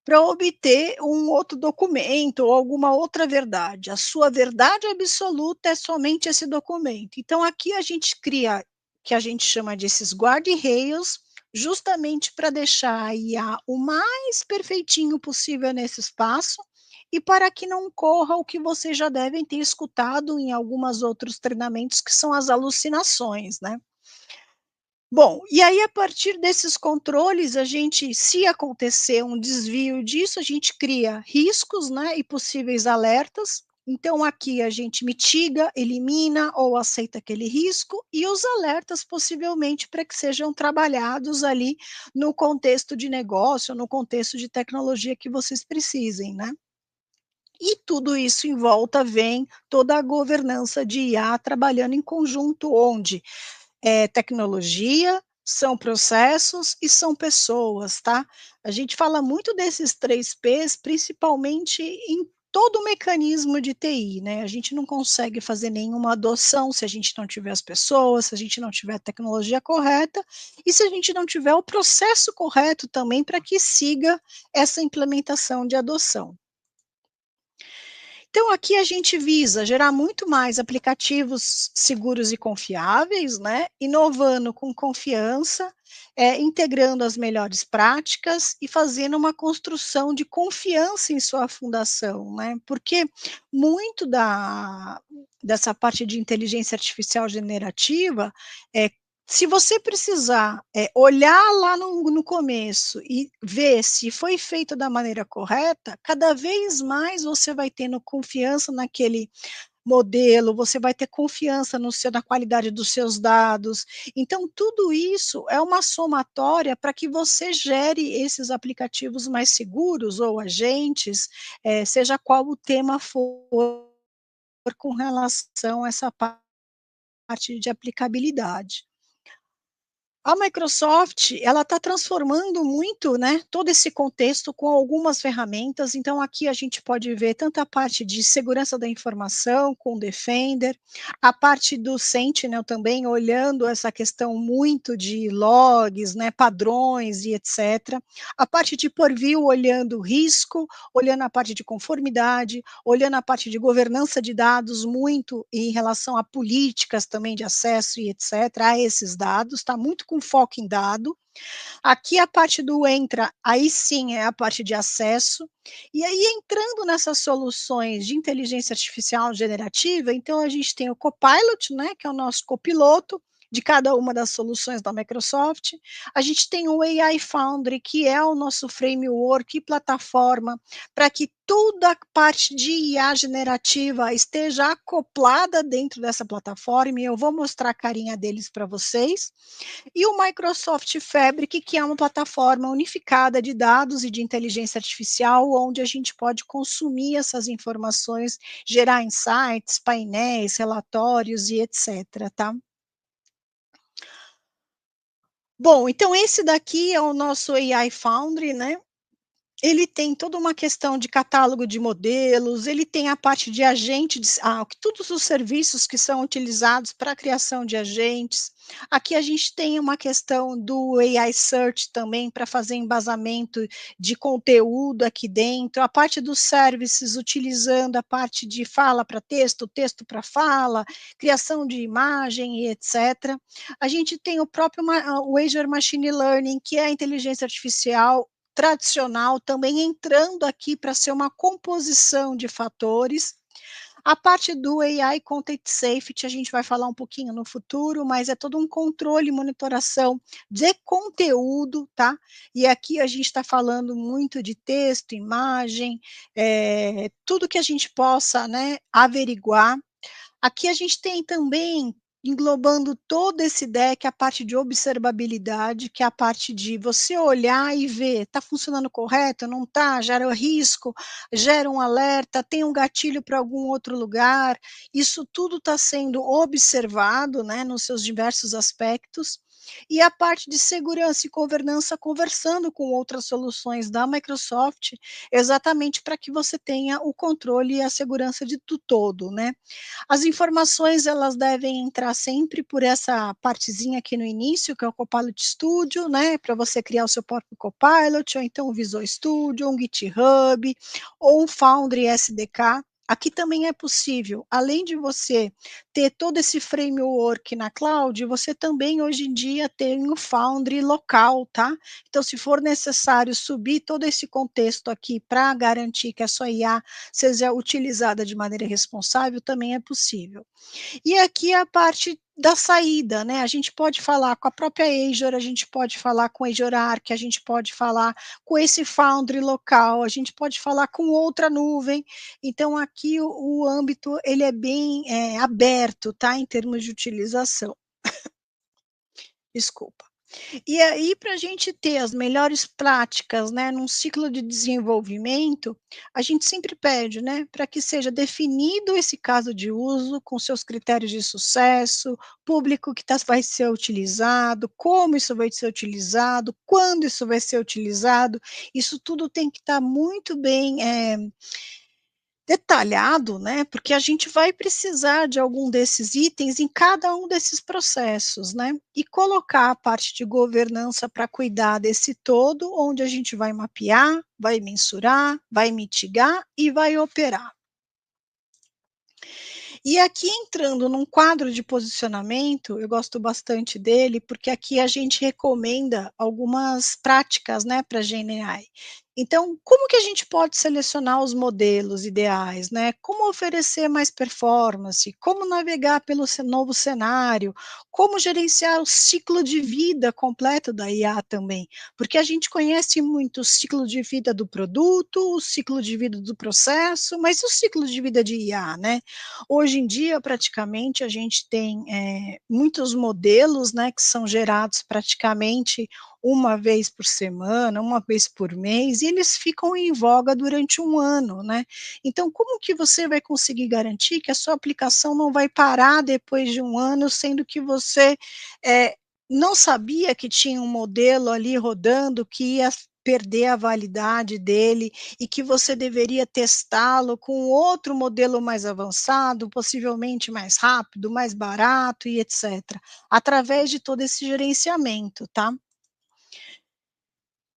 S2: para obter um outro documento ou alguma outra verdade. A sua verdade absoluta é somente esse documento. Então, aqui a gente cria, que a gente chama desses guarda-reios, justamente para deixar a IA o mais perfeitinho possível nesse espaço e para que não corra o que vocês já devem ter escutado em alguns outros treinamentos, que são as alucinações, né? Bom, e aí a partir desses controles, a gente, se acontecer um desvio disso, a gente cria riscos, né, e possíveis alertas. Então aqui a gente mitiga, elimina ou aceita aquele risco e os alertas possivelmente para que sejam trabalhados ali no contexto de negócio, no contexto de tecnologia que vocês precisem, né. E tudo isso em volta vem toda a governança de IA trabalhando em conjunto, onde tecnologia, são processos e são pessoas, tá. A gente fala muito desses 3 P's, principalmente em todo o mecanismo de TI, né, a gente não consegue fazer nenhuma adoção se a gente não tiver as pessoas, se a gente não tiver a tecnologia correta e se a gente não tiver o processo correto também para que siga essa implementação de adoção. Então, aqui a gente visa gerar muito mais aplicativos seguros e confiáveis, né, inovando com confiança, integrando as melhores práticas e fazendo uma construção de confiança em sua fundação, né, porque muito dessa parte de inteligência artificial generativa, é se você precisar, olhar lá no começo e ver se foi feito da maneira correta, cada vez mais você vai tendo confiança naquele modelo, você vai ter confiança no seu na qualidade dos seus dados. Então tudo isso é uma somatória para que você gere esses aplicativos mais seguros ou agentes, seja qual o tema for com relação a essa parte de aplicabilidade. A Microsoft, ela está transformando muito, né, todo esse contexto com algumas ferramentas, então aqui a gente pode ver tanto a parte de segurança da informação com o Defender, a parte do Sentinel também olhando essa questão muito de logs, né, padrões e etcétera, a parte de Purview olhando o risco, olhando a parte de conformidade, olhando a parte de governança de dados muito em relação a políticas também de acesso e etcétera, a esses dados, está muito com foco em dado. Aqui a parte do entra, aí sim é a parte de acesso. E aí entrando nessas soluções de inteligência artificial generativa, então a gente tem o Copilot, né, que é o nosso copiloto de cada uma das soluções da Microsoft. A gente tem o AI Foundry, que é o nosso framework e plataforma para que toda a parte de IA generativa esteja acoplada dentro dessa plataforma, e eu vou mostrar a carinha deles para vocês. E o Microsoft Fabric, que é uma plataforma unificada de dados e de inteligência artificial, onde a gente pode consumir essas informações, gerar insights, painéis, relatórios e etc, tá. Bom, então esse daqui é o nosso AI Foundry, né. Ele tem toda uma questão de catálogo de modelos, ele tem a parte de agentes, todos os serviços que são utilizados para a criação de agentes. Aqui a gente tem uma questão do AI Search também para fazer embasamento de conteúdo aqui dentro, a parte dos services utilizando a parte de fala para texto, texto para fala, criação de imagem e etcétera. A gente tem o próprio o Azure Machine Learning, que é a inteligência artificial tradicional, também entrando aqui para ser uma composição de fatores. A parte do AI Content Safety, a gente vai falar um pouquinho no futuro, mas é todo um controle e monitoração de conteúdo, tá? E aqui a gente está falando muito de texto, imagem, tudo que a gente possa, né, averiguar. Aqui a gente tem também, englobando todo esse deck, a parte de observabilidade, que é a parte de você olhar e ver, está funcionando correto, não está, gera risco, gera um alerta, tem um gatilho para algum outro lugar, isso tudo está sendo observado, né, nos seus diversos aspectos, e a parte de segurança e governança conversando com outras soluções da Microsoft, exatamente para que você tenha o controle e a segurança de do todo, né. As informações elas devem entrar sempre por essa partezinha aqui no início, que é o Copilot Studio, né, para você criar o seu próprio Copilot, ou então o Visual Studio, um GitHub, ou um Foundry SDK. Aqui também é possível, além de você ter todo esse framework na cloud, você também hoje em dia tem o Foundry local, tá? Então, se for necessário subir todo esse contexto aqui para garantir que a sua IA seja utilizada de maneira responsável, também é possível. E aqui é a parte da saída, né, a gente pode falar com a própria Azure, a gente pode falar com a Azure Arc, a gente pode falar com esse Foundry local, a gente pode falar com outra nuvem, então aqui o âmbito ele é bem, aberto, tá, em termos de utilização. Desculpa. E aí, para a gente ter as melhores práticas, né, num ciclo de desenvolvimento, a gente sempre pede, né, para que seja definido esse caso de uso com seus critérios de sucesso, público que vai ser utilizado, como isso vai ser utilizado, quando isso vai ser utilizado, isso tudo tem que estar muito bem, detalhado, né, porque a gente vai precisar de algum desses itens em cada um desses processos, né, e colocar a parte de governança para cuidar desse todo, onde a gente vai mapear, vai mensurar, vai mitigar e vai operar. E aqui entrando num quadro de posicionamento, eu gosto bastante dele, porque aqui a gente recomenda algumas práticas, né, para GenAI. Então, como que a gente pode selecionar os modelos ideais, né? Como oferecer mais performance? Como navegar pelo novo cenário? Como gerenciar o ciclo de vida completo da IA também? Porque a gente conhece muito o ciclo de vida do produto, o ciclo de vida do processo, mas e o ciclo de vida de IA, né? Hoje em dia, praticamente, a gente tem, muitos modelos, né, que são gerados praticamente uma vez por semana, uma vez por mês, e eles ficam em voga durante um ano, né. Então, como que você vai conseguir garantir que a sua aplicação não vai parar depois de um ano, sendo que você, eh, não sabia que tinha um modelo ali rodando que ia perder a validade dele e que você deveria testá-lo com outro modelo mais avançado, possivelmente mais rápido, mais barato e etcétera, através de todo esse gerenciamento, tá.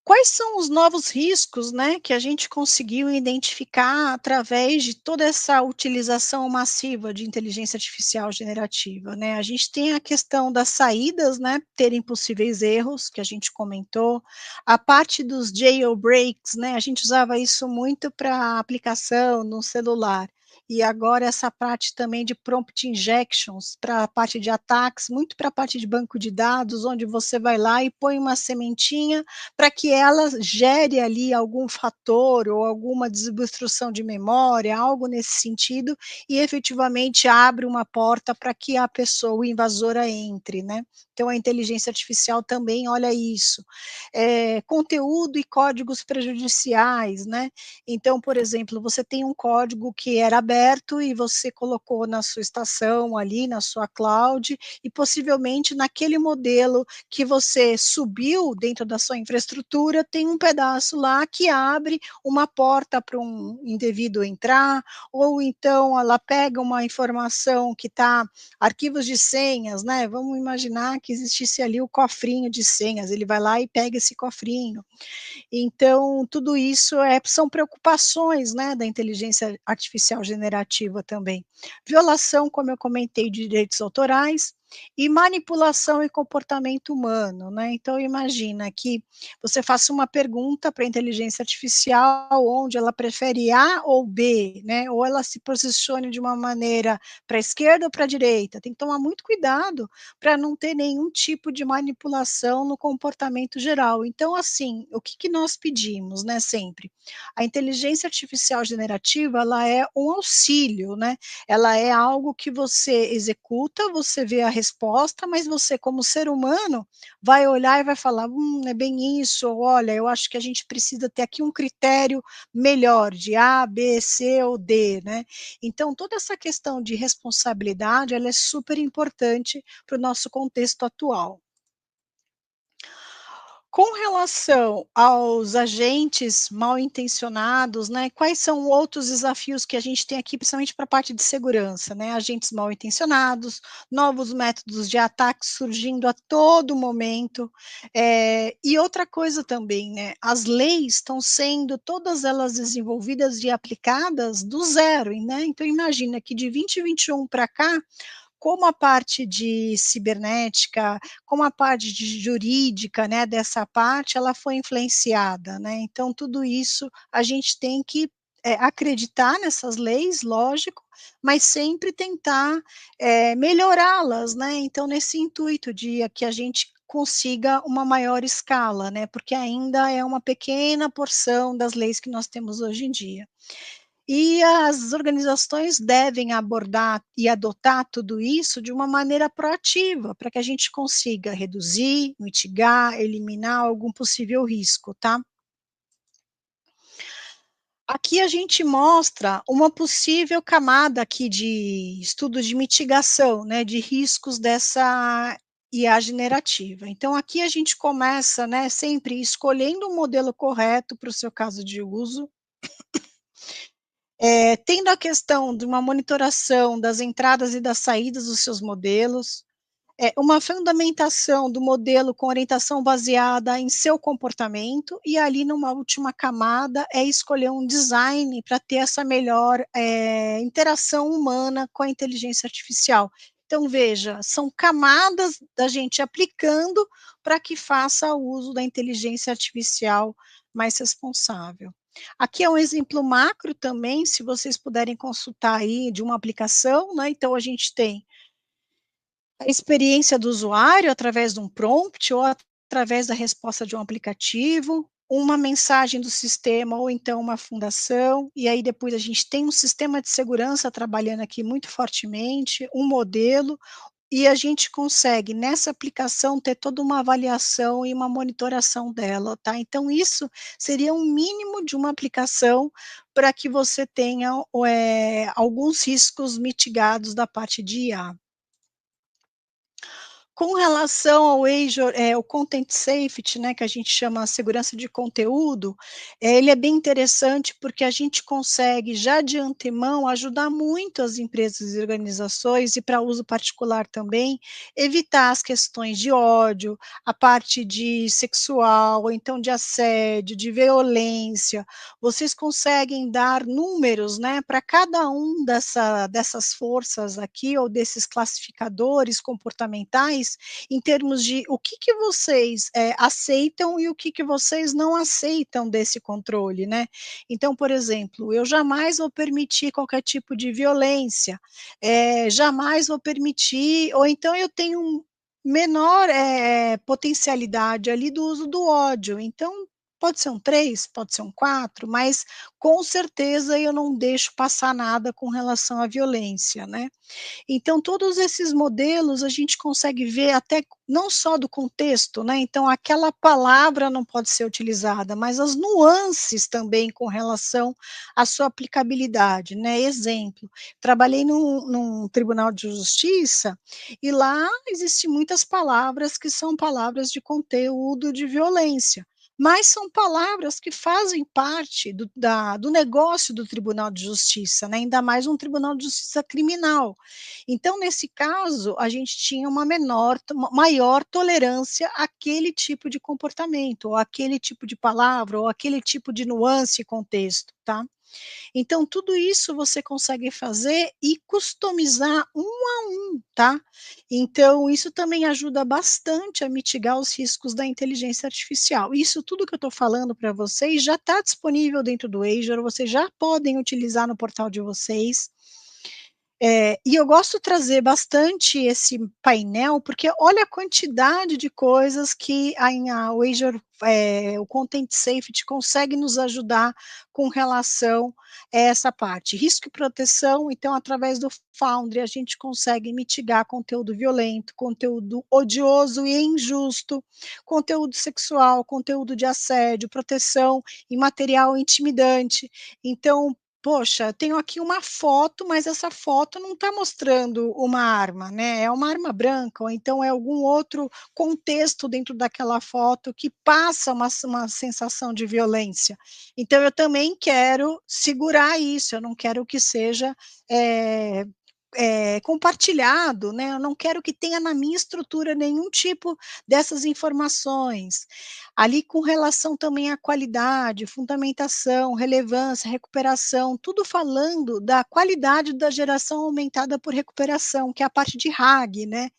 S2: Quais são os novos riscos, né, que a gente conseguiu identificar através de toda essa utilização massiva de inteligência artificial generativa, né? A gente tem a questão das saídas, né, terem possíveis erros, que a gente comentou, a parte dos jailbreaks, né, a gente usava isso muito para aplicação no celular, e agora essa parte também de prompt injections, para a parte de ataques, muito para a parte de banco de dados, onde você vai lá e põe uma sementinha para que ela gere ali algum fator ou alguma desobstrução de memória, algo nesse sentido, e efetivamente abre uma porta para que a pessoa, o invasora entre, né. Então a inteligência artificial também olha isso. Conteúdo e códigos prejudiciais, né. Então, por exemplo, você tem um código que era aberto e você colocou na sua estação ali, na sua cloud, e possivelmente naquele modelo que você subiu dentro da sua infraestrutura, tem um pedaço lá que abre uma porta para um indevido entrar, ou então ela pega uma informação que está arquivos de senhas, né, vamos imaginar que existisse ali o cofrinho de senhas, ele vai lá e pega esse cofrinho. Então, tudo isso são preocupações, né, da inteligência artificial generativa também. Violação, como eu comentei, de direitos autorais, e manipulação e comportamento humano, né. Então imagina que você faça uma pergunta para a inteligência artificial onde ela prefere A ou B, né, ou ela se posicione de uma maneira para a esquerda ou para a direita. Tem que tomar muito cuidado para não ter nenhum tipo de manipulação no comportamento geral. Então, assim, o que que nós pedimos, né, sempre? A inteligência artificial generativa, ela é um auxílio, né, ela é algo que você executa, você vê a resposta, mas você como ser humano, vai olhar e vai falar: é bem isso", ou "Olha, eu acho que a gente precisa ter aqui um critério melhor de A, B, C ou D", né. Então toda essa questão de responsabilidade, ela é super importante para o nosso contexto atual. Com relação aos agentes mal intencionados, né, quais são outros desafios que a gente tem aqui, principalmente para a parte de segurança, né, agentes mal intencionados, novos métodos de ataque surgindo a todo momento, e outra coisa também, né, as leis estão sendo todas elas desenvolvidas e aplicadas do zero, né, então imagina que de 2021 para cá, como a parte de cibernética, como a parte de jurídica, né, dessa parte, ela foi influenciada, né, então tudo isso a gente tem que, acreditar nessas leis, lógico, mas sempre tentar, melhorá-las, né, então nesse intuito de que a gente consiga uma maior escala, né, porque ainda é uma pequena porção das leis que nós temos hoje em dia. E as organizações devem abordar e adotar tudo isso de uma maneira proativa, para que a gente consiga reduzir, mitigar, eliminar algum possível risco, tá. Aqui a gente mostra uma possível camada aqui de estudo de mitigação, né, de riscos dessa IA generativa. Então aqui a gente começa, né, sempre escolhendo o modelo correto para o seu caso de uso, tendo a questão de uma monitoração das entradas e das saídas dos seus modelos, uma fundamentação do modelo com orientação baseada em seu comportamento, e ali numa última camada é escolher um design para ter essa melhor, interação humana com a inteligência artificial. Então veja, são camadas da gente aplicando para que faça uso da inteligência artificial mais responsável. Aqui é um exemplo macro também, se vocês puderem consultar aí de uma aplicação, né, então a gente tem a experiência do usuário através de um prompt ou através da resposta de um aplicativo, uma mensagem do sistema ou então uma fundação, e aí depois a gente tem um sistema de segurança trabalhando aqui muito fortemente, um modelo, e a gente consegue nessa aplicação ter toda uma avaliação e uma monitoração dela, tá. Então isso seria um mínimo de uma aplicação para que você tenha, alguns riscos mitigados da parte de IA. Com relação ao Azure, o Content Safety, né, que a gente chama a segurança de conteúdo, ele é bem interessante, porque a gente consegue já de antemão ajudar muito as empresas e organizações, e para uso particular também, evitar as questões de ódio, a parte de sexual, ou então de assédio, de violência. Vocês conseguem dar números, né, para cada um dessas forças aqui, ou desses classificadores comportamentais, em termos de o que que vocês, aceitam e o que que vocês não aceitam desse controle, né. Então, por exemplo, eu jamais vou permitir qualquer tipo de violência, jamais vou permitir, ou então eu tenho menor, potencialidade ali do uso do ódio, então pode ser um 3, pode ser um 4, mas com certeza eu não deixo passar nada com relação à violência, né. Então todos esses modelos a gente consegue ver até não só do contexto, né, então aquela palavra não pode ser utilizada, mas as nuances também com relação à sua aplicabilidade, né. Exemplo, trabalhei num tribunal de justiça, e lá existem muitas palavras que são palavras de conteúdo de violência, mas são palavras que fazem parte do negócio do tribunal de justiça, né, ainda mais um tribunal de justiça criminal. Então, nesse caso, a gente tinha uma maior tolerância àquele tipo de comportamento, ou aquele tipo de palavra, ou aquele tipo de nuance e contexto, tá. Então, tudo isso você consegue fazer e customizar um a um, tá? Então, isso também ajuda bastante a mitigar os riscos da inteligência artificial. Isso tudo que eu estou falando para vocês já está disponível dentro do Azure, vocês já podem utilizar no portal de vocês. E eu gosto de trazer bastante esse painel, porque olha a quantidade de coisas que o Azure, o Content Safety consegue nos ajudar com relação a essa parte. Risco e proteção, então, através do Foundry, a gente consegue mitigar conteúdo violento, conteúdo odioso e injusto, conteúdo sexual, conteúdo de assédio, proteção em material intimidante. Então, poxa, tenho aqui uma foto, mas essa foto não está mostrando uma arma, né? É uma arma branca, ou então é algum outro contexto dentro daquela foto que passa uma sensação de violência. Então, eu também quero segurar isso, eu não quero que seja é, compartilhado, né? Eu não quero que tenha na minha estrutura nenhum tipo dessas informações. Ali com relação também à qualidade, fundamentação, relevância, recuperação, tudo falando da qualidade da geração aumentada por recuperação, que é a parte de RAG, né?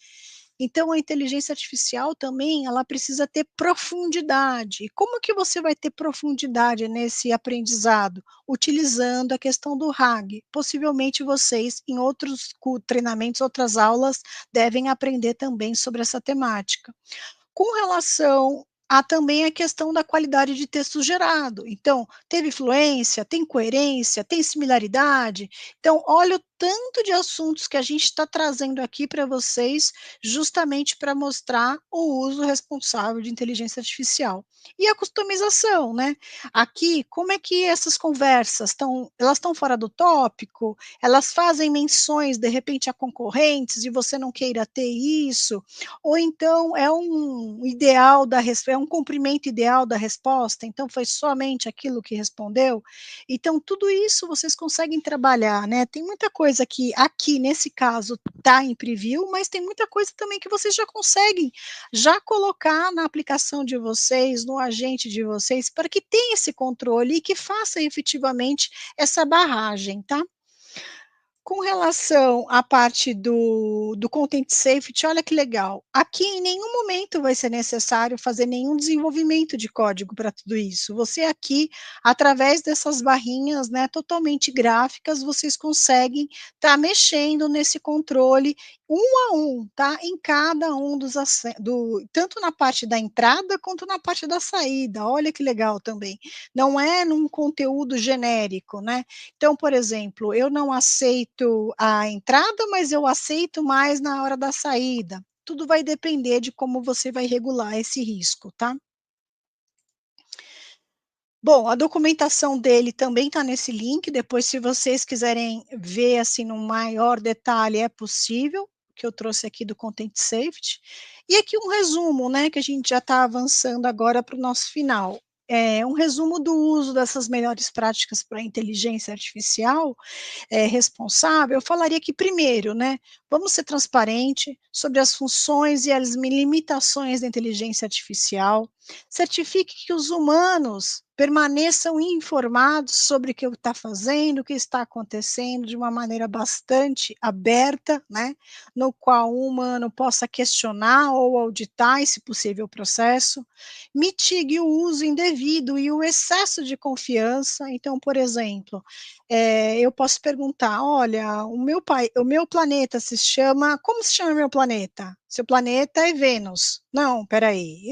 S2: Então, a inteligência artificial também, ela precisa ter profundidade. E como que você vai ter profundidade nesse aprendizado? Utilizando a questão do RAG. Possivelmente vocês, em outros treinamentos, outras aulas, devem aprender também sobre essa temática. Com relação a também a questão da qualidade de texto gerado. Então, teve fluência, tem coerência, tem similaridade. Então, olha o tanto de assuntos que a gente está trazendo aqui para vocês, justamente para mostrar o uso responsável de inteligência artificial. E a customização, né? Aqui, como é que essas conversas estão? Elas estão fora do tópico? Elas fazem menções, de repente, a concorrentes e você não queira ter isso? Ou então é um ideal é um cumprimento ideal da resposta, então foi somente aquilo que respondeu. Então, tudo isso vocês conseguem trabalhar, né? Tem muita coisa que aqui, nesse caso, está em preview, mas tem muita coisa também que vocês já conseguem já colocar na aplicação de vocês, no agente de vocês, para que tenha esse controle e que faça efetivamente essa barragem, tá? Com relação à parte do Content Safety, olha que legal. Aqui em nenhum momento vai ser necessário fazer nenhum desenvolvimento de código para tudo isso. Você aqui, através dessas barrinhas, né, totalmente gráficas, vocês conseguem estar mexendo nesse controle um a um, tá? Em cada um tanto na parte da entrada quanto na parte da saída. Olha que legal também. Não é num conteúdo genérico, né? Então, por exemplo, eu não aceito a entrada, mas eu aceito mais na hora da saída. Tudo vai depender de como você vai regular esse risco, tá? Bom, a documentação dele também está nesse link, depois se vocês quiserem ver, assim, no maior detalhe, é possível, que eu trouxe aqui do Content Safety. E aqui um resumo, né, que a gente já está avançando agora para o nosso final. É um resumo do uso dessas melhores práticas para a inteligência artificial, responsável, eu falaria que primeiro, né, vamos ser transparente sobre as funções e as limitações da inteligência artificial, certifique que os humanos permaneçam informados sobre o que está fazendo, o que está acontecendo, de uma maneira bastante aberta, né, no qual o humano possa questionar ou auditar esse possível processo, mitigue o uso indevido e o excesso de confiança. Então, por exemplo, eu posso perguntar: olha, o meu planeta se chama, como se chama meu planeta? Seu planeta é Vênus. Não, espera aí,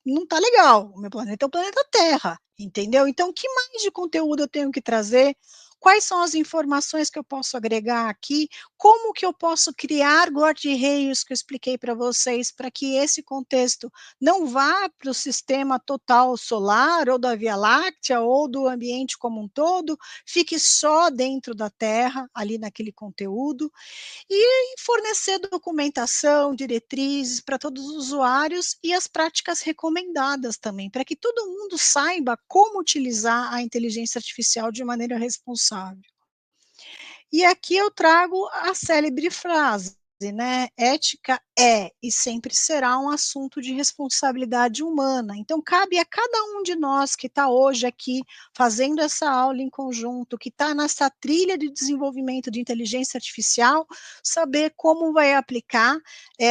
S2: não está legal, o meu planeta é o planeta Terra, entendeu? Então, o que mais de conteúdo eu tenho que trazer? Quais são as informações que eu posso agregar aqui? Como que eu posso criar guarda-reios que eu expliquei para vocês, para que esse contexto não vá para o sistema total solar, ou da Via Láctea, ou do ambiente como um todo, fique só dentro da Terra, ali naquele conteúdo, e fornecer documentação, diretrizes para todos os usuários e as práticas recomendadas também, para que todo mundo saiba como utilizar a inteligência artificial de maneira responsável. E aqui eu trago a célebre frase, né, ética é e sempre será um assunto de responsabilidade humana. Então, cabe a cada um de nós que está hoje aqui fazendo essa aula em conjunto, que está nessa trilha de desenvolvimento de inteligência artificial, saber como vai aplicar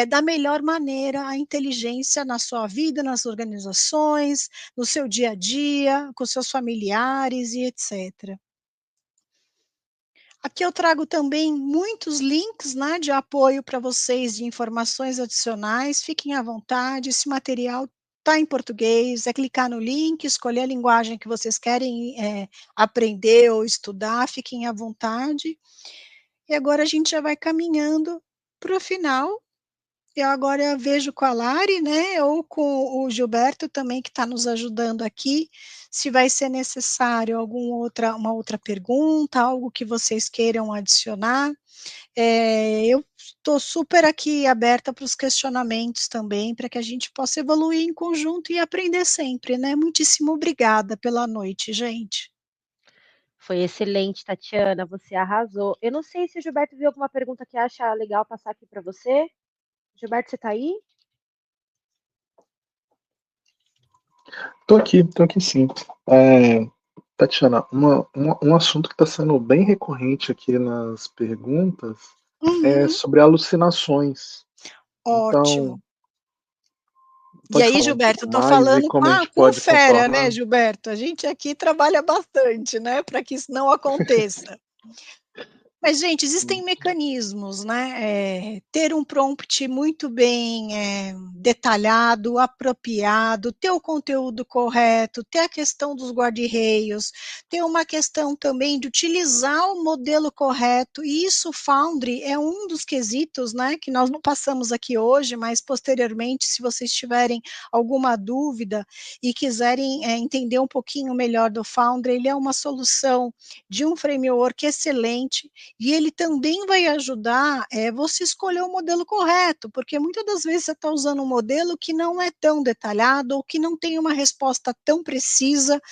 S2: da melhor maneira a inteligência na sua vida, nas organizações, no seu dia a dia, com seus familiares e etc. Aqui eu trago também muitos links, né, de apoio para vocês, de informações adicionais. Fiquem à vontade, esse material está em português, é clicar no link, escolher a linguagem que vocês querem aprender ou estudar, fiquem à vontade. E agora a gente já vai caminhando para o final. Eu agora vejo com a Lari, né, ou com o Gilberto também, que está nos ajudando aqui, se vai ser necessário uma outra pergunta, algo que vocês queiram adicionar. Eu estou super aqui aberta para os questionamentos também, para que a gente possa evoluir em conjunto e aprender sempre, né? Muitíssimo obrigada pela noite, gente.
S1: Foi excelente, Tatiana, você arrasou. Eu não sei se o Gilberto viu alguma pergunta que acha legal passar aqui para você. Gilberto, você está aí?
S3: Tô aqui sim. Tatiana, um assunto que está sendo bem recorrente aqui nas perguntas é
S2: Uhum,
S3: sobre alucinações. Então,
S2: ótimo. E
S3: pode
S2: aí,
S3: falar um
S2: Gilberto,
S3: pouco
S2: estou
S3: mais e
S2: falando
S3: como a gente
S2: com o
S3: pode
S2: fera, né,
S3: contornar?
S2: Gilberto? A gente aqui trabalha bastante, né, para que isso não aconteça. Mas, gente, existem mecanismos, né? Ter um prompt muito bem detalhado, apropriado, ter o conteúdo correto, ter a questão dos guarda-reios, ter uma questão também de utilizar o modelo correto, e isso, o Foundry, é um dos quesitos, né? Que nós não passamos aqui hoje, mas posteriormente, se vocês tiverem alguma dúvida e quiserem entender um pouquinho melhor do Foundry, ele é uma solução de um framework excelente, e ele também vai ajudar você escolher o modelo correto, porque muitas das vezes você está usando um modelo que não é tão detalhado ou que não tem uma resposta tão precisa,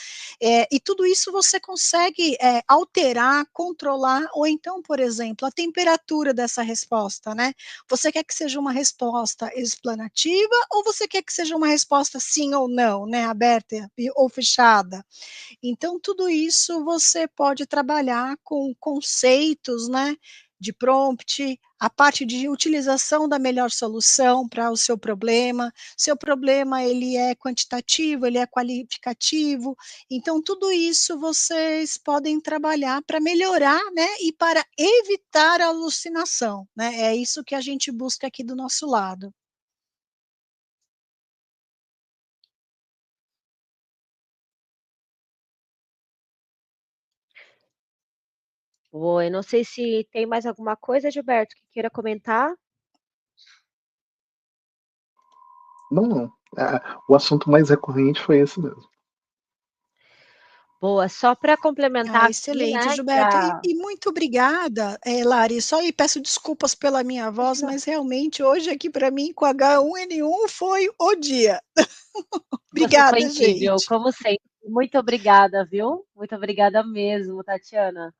S2: e tudo isso você consegue alterar, controlar, ou então, por exemplo, a temperatura dessa resposta, né? Você quer que seja uma resposta explanativa ou você quer que seja uma resposta sim ou não, né? Aberta ou fechada? Então, tudo isso você pode trabalhar com conceitos, né, de prompt, a parte de utilização da melhor solução para o seu problema. Seu problema, ele é quantitativo, ele é qualificativo. Então, tudo isso vocês podem trabalhar para melhorar, né, e para evitar a alucinação, né? É isso que a gente busca aqui do nosso lado.
S1: Oi, não sei se tem mais alguma coisa, Gilberto, que queira comentar.
S3: Não, não. O assunto mais recorrente foi esse mesmo.
S1: Boa, só para
S2: Ah,
S1: complementar aqui,
S2: excelente,
S1: né,
S2: Gilberto. E muito obrigada, Lari. Só e peço desculpas pela minha voz, mas realmente hoje aqui para mim com H1N1 foi o dia.
S1: você foi
S2: Obrigada,
S1: incrível,
S2: gente.
S1: como sempre. Muito obrigada, viu? Muito obrigada mesmo, Tatiana.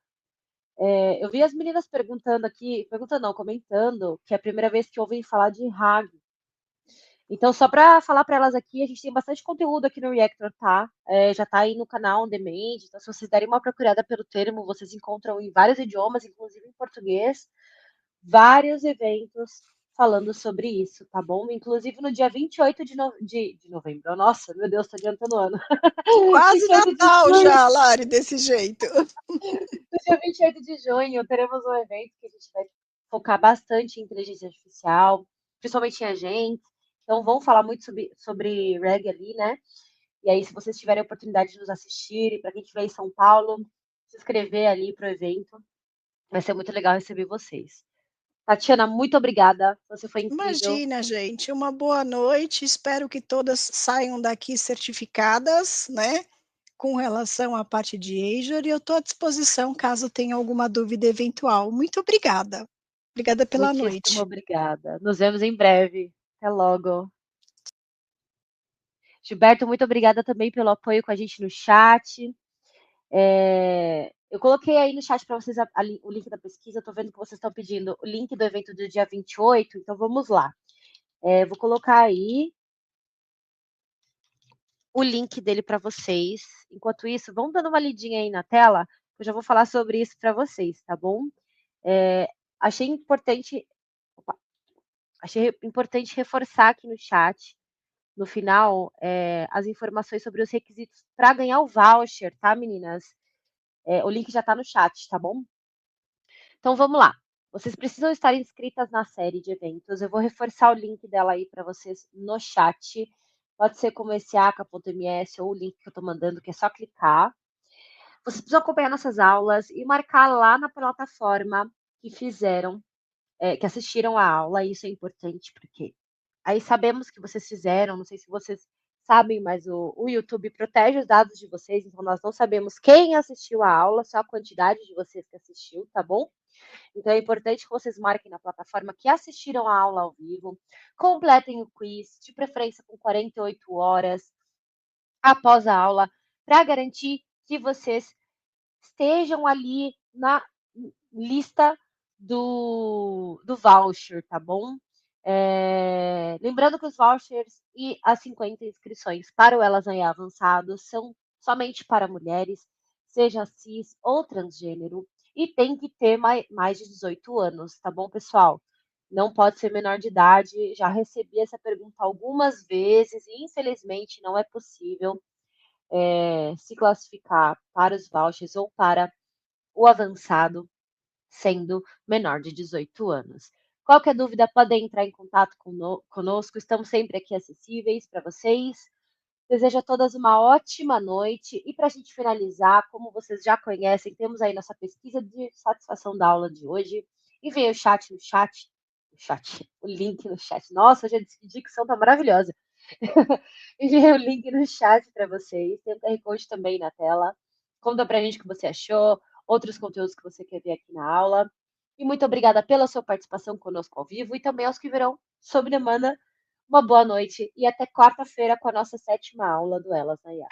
S1: Eu vi as meninas perguntando aqui, perguntando não, comentando, que é a primeira vez que ouvem falar de RAG. Então, só para falar para elas aqui, a gente tem bastante conteúdo aqui no Reactor, tá? Já tá aí no canal On Demand, então se vocês derem uma procurada pelo termo, vocês encontram em vários idiomas, inclusive em português, vários eventos falando sobre isso, tá bom? Inclusive no dia 28 de novembro. Nossa, meu Deus, tô adiantando o ano.
S2: Quase
S1: 28 de
S2: Natal
S1: junho,
S2: já, Lari, desse jeito.
S1: no dia 28 de junho, teremos um evento que a gente vai focar bastante em inteligência artificial, principalmente em agentes. Então, vamos falar muito sobre REG ali, né? E aí, se vocês tiverem a oportunidade de nos assistir, para quem estiver em São Paulo, se inscrever ali para o evento, vai ser muito legal receber vocês. Tatiana, muito obrigada. Você foi incrível.
S2: Imagina, gente, uma boa noite. Espero que todas saiam daqui certificadas, né? Com relação à parte de Azure, e eu estou à disposição caso tenha alguma dúvida eventual. Muito obrigada. Obrigada pela
S1: Muitíssimo
S2: noite.
S1: obrigada. Nos vemos em breve. Até logo. Gilberto, muito obrigada também pelo apoio com a gente no chat. Eu coloquei aí no chat para vocês o link da pesquisa, eu tô vendo que vocês estão pedindo o link do evento do dia 28, então vamos lá. Vou colocar aí o link dele para vocês. Enquanto isso, vão dando uma lidinha aí na tela, eu já vou falar sobre isso para vocês, tá bom? Achei importante reforçar aqui no chat, no final, as informações sobre os requisitos para ganhar o voucher, tá, meninas? O link já está no chat, tá bom? Então, vamos lá. Vocês precisam estar inscritas na série de eventos. Eu vou reforçar o link dela aí para vocês no chat. Pode ser como esse aca.ms ou o link que eu estou mandando, que é só clicar. Vocês precisam acompanhar nossas aulas e marcar lá na plataforma que fizeram, que assistiram a aula. Isso é importante, porque aí sabemos que vocês fizeram, não sei se vocês sabem, mas o YouTube protege os dados de vocês, então nós não sabemos quem assistiu a aula, só a quantidade de vocês que assistiu, tá bom? Então é importante que vocês marquem na plataforma que assistiram a aula ao vivo, completem o quiz, de preferência com 48 horas após a aula, para garantir que vocês estejam ali na lista do voucher, tá bom? Lembrando que os vouchers e as 50 inscrições para o Elas aí Avançado são somente para mulheres, seja cis ou transgênero, e tem que ter mais de 18 anos, tá bom, pessoal? Não pode ser menor de idade. Já recebi essa pergunta algumas vezes e, infelizmente, não é possível se classificar para os vouchers ou para o avançado sendo menor de 18 anos. Qualquer dúvida, podem entrar em contato conosco, estamos sempre aqui acessíveis para vocês. Desejo a todas uma ótima noite e para a gente finalizar, como vocês já conhecem, temos aí nossa pesquisa de satisfação da aula de hoje. Enviei o link no chat. Nossa, hoje a dicção tá maravilhosa. Enviei o link no chat para vocês, tem o QR Code também na tela. Conta pra gente o que você achou, outros conteúdos que você quer ver aqui na aula. E muito obrigada pela sua participação conosco ao vivo e também aos que virão sob demanda. Uma boa noite e até quarta-feira com a nossa 7ª aula do Elas na IA.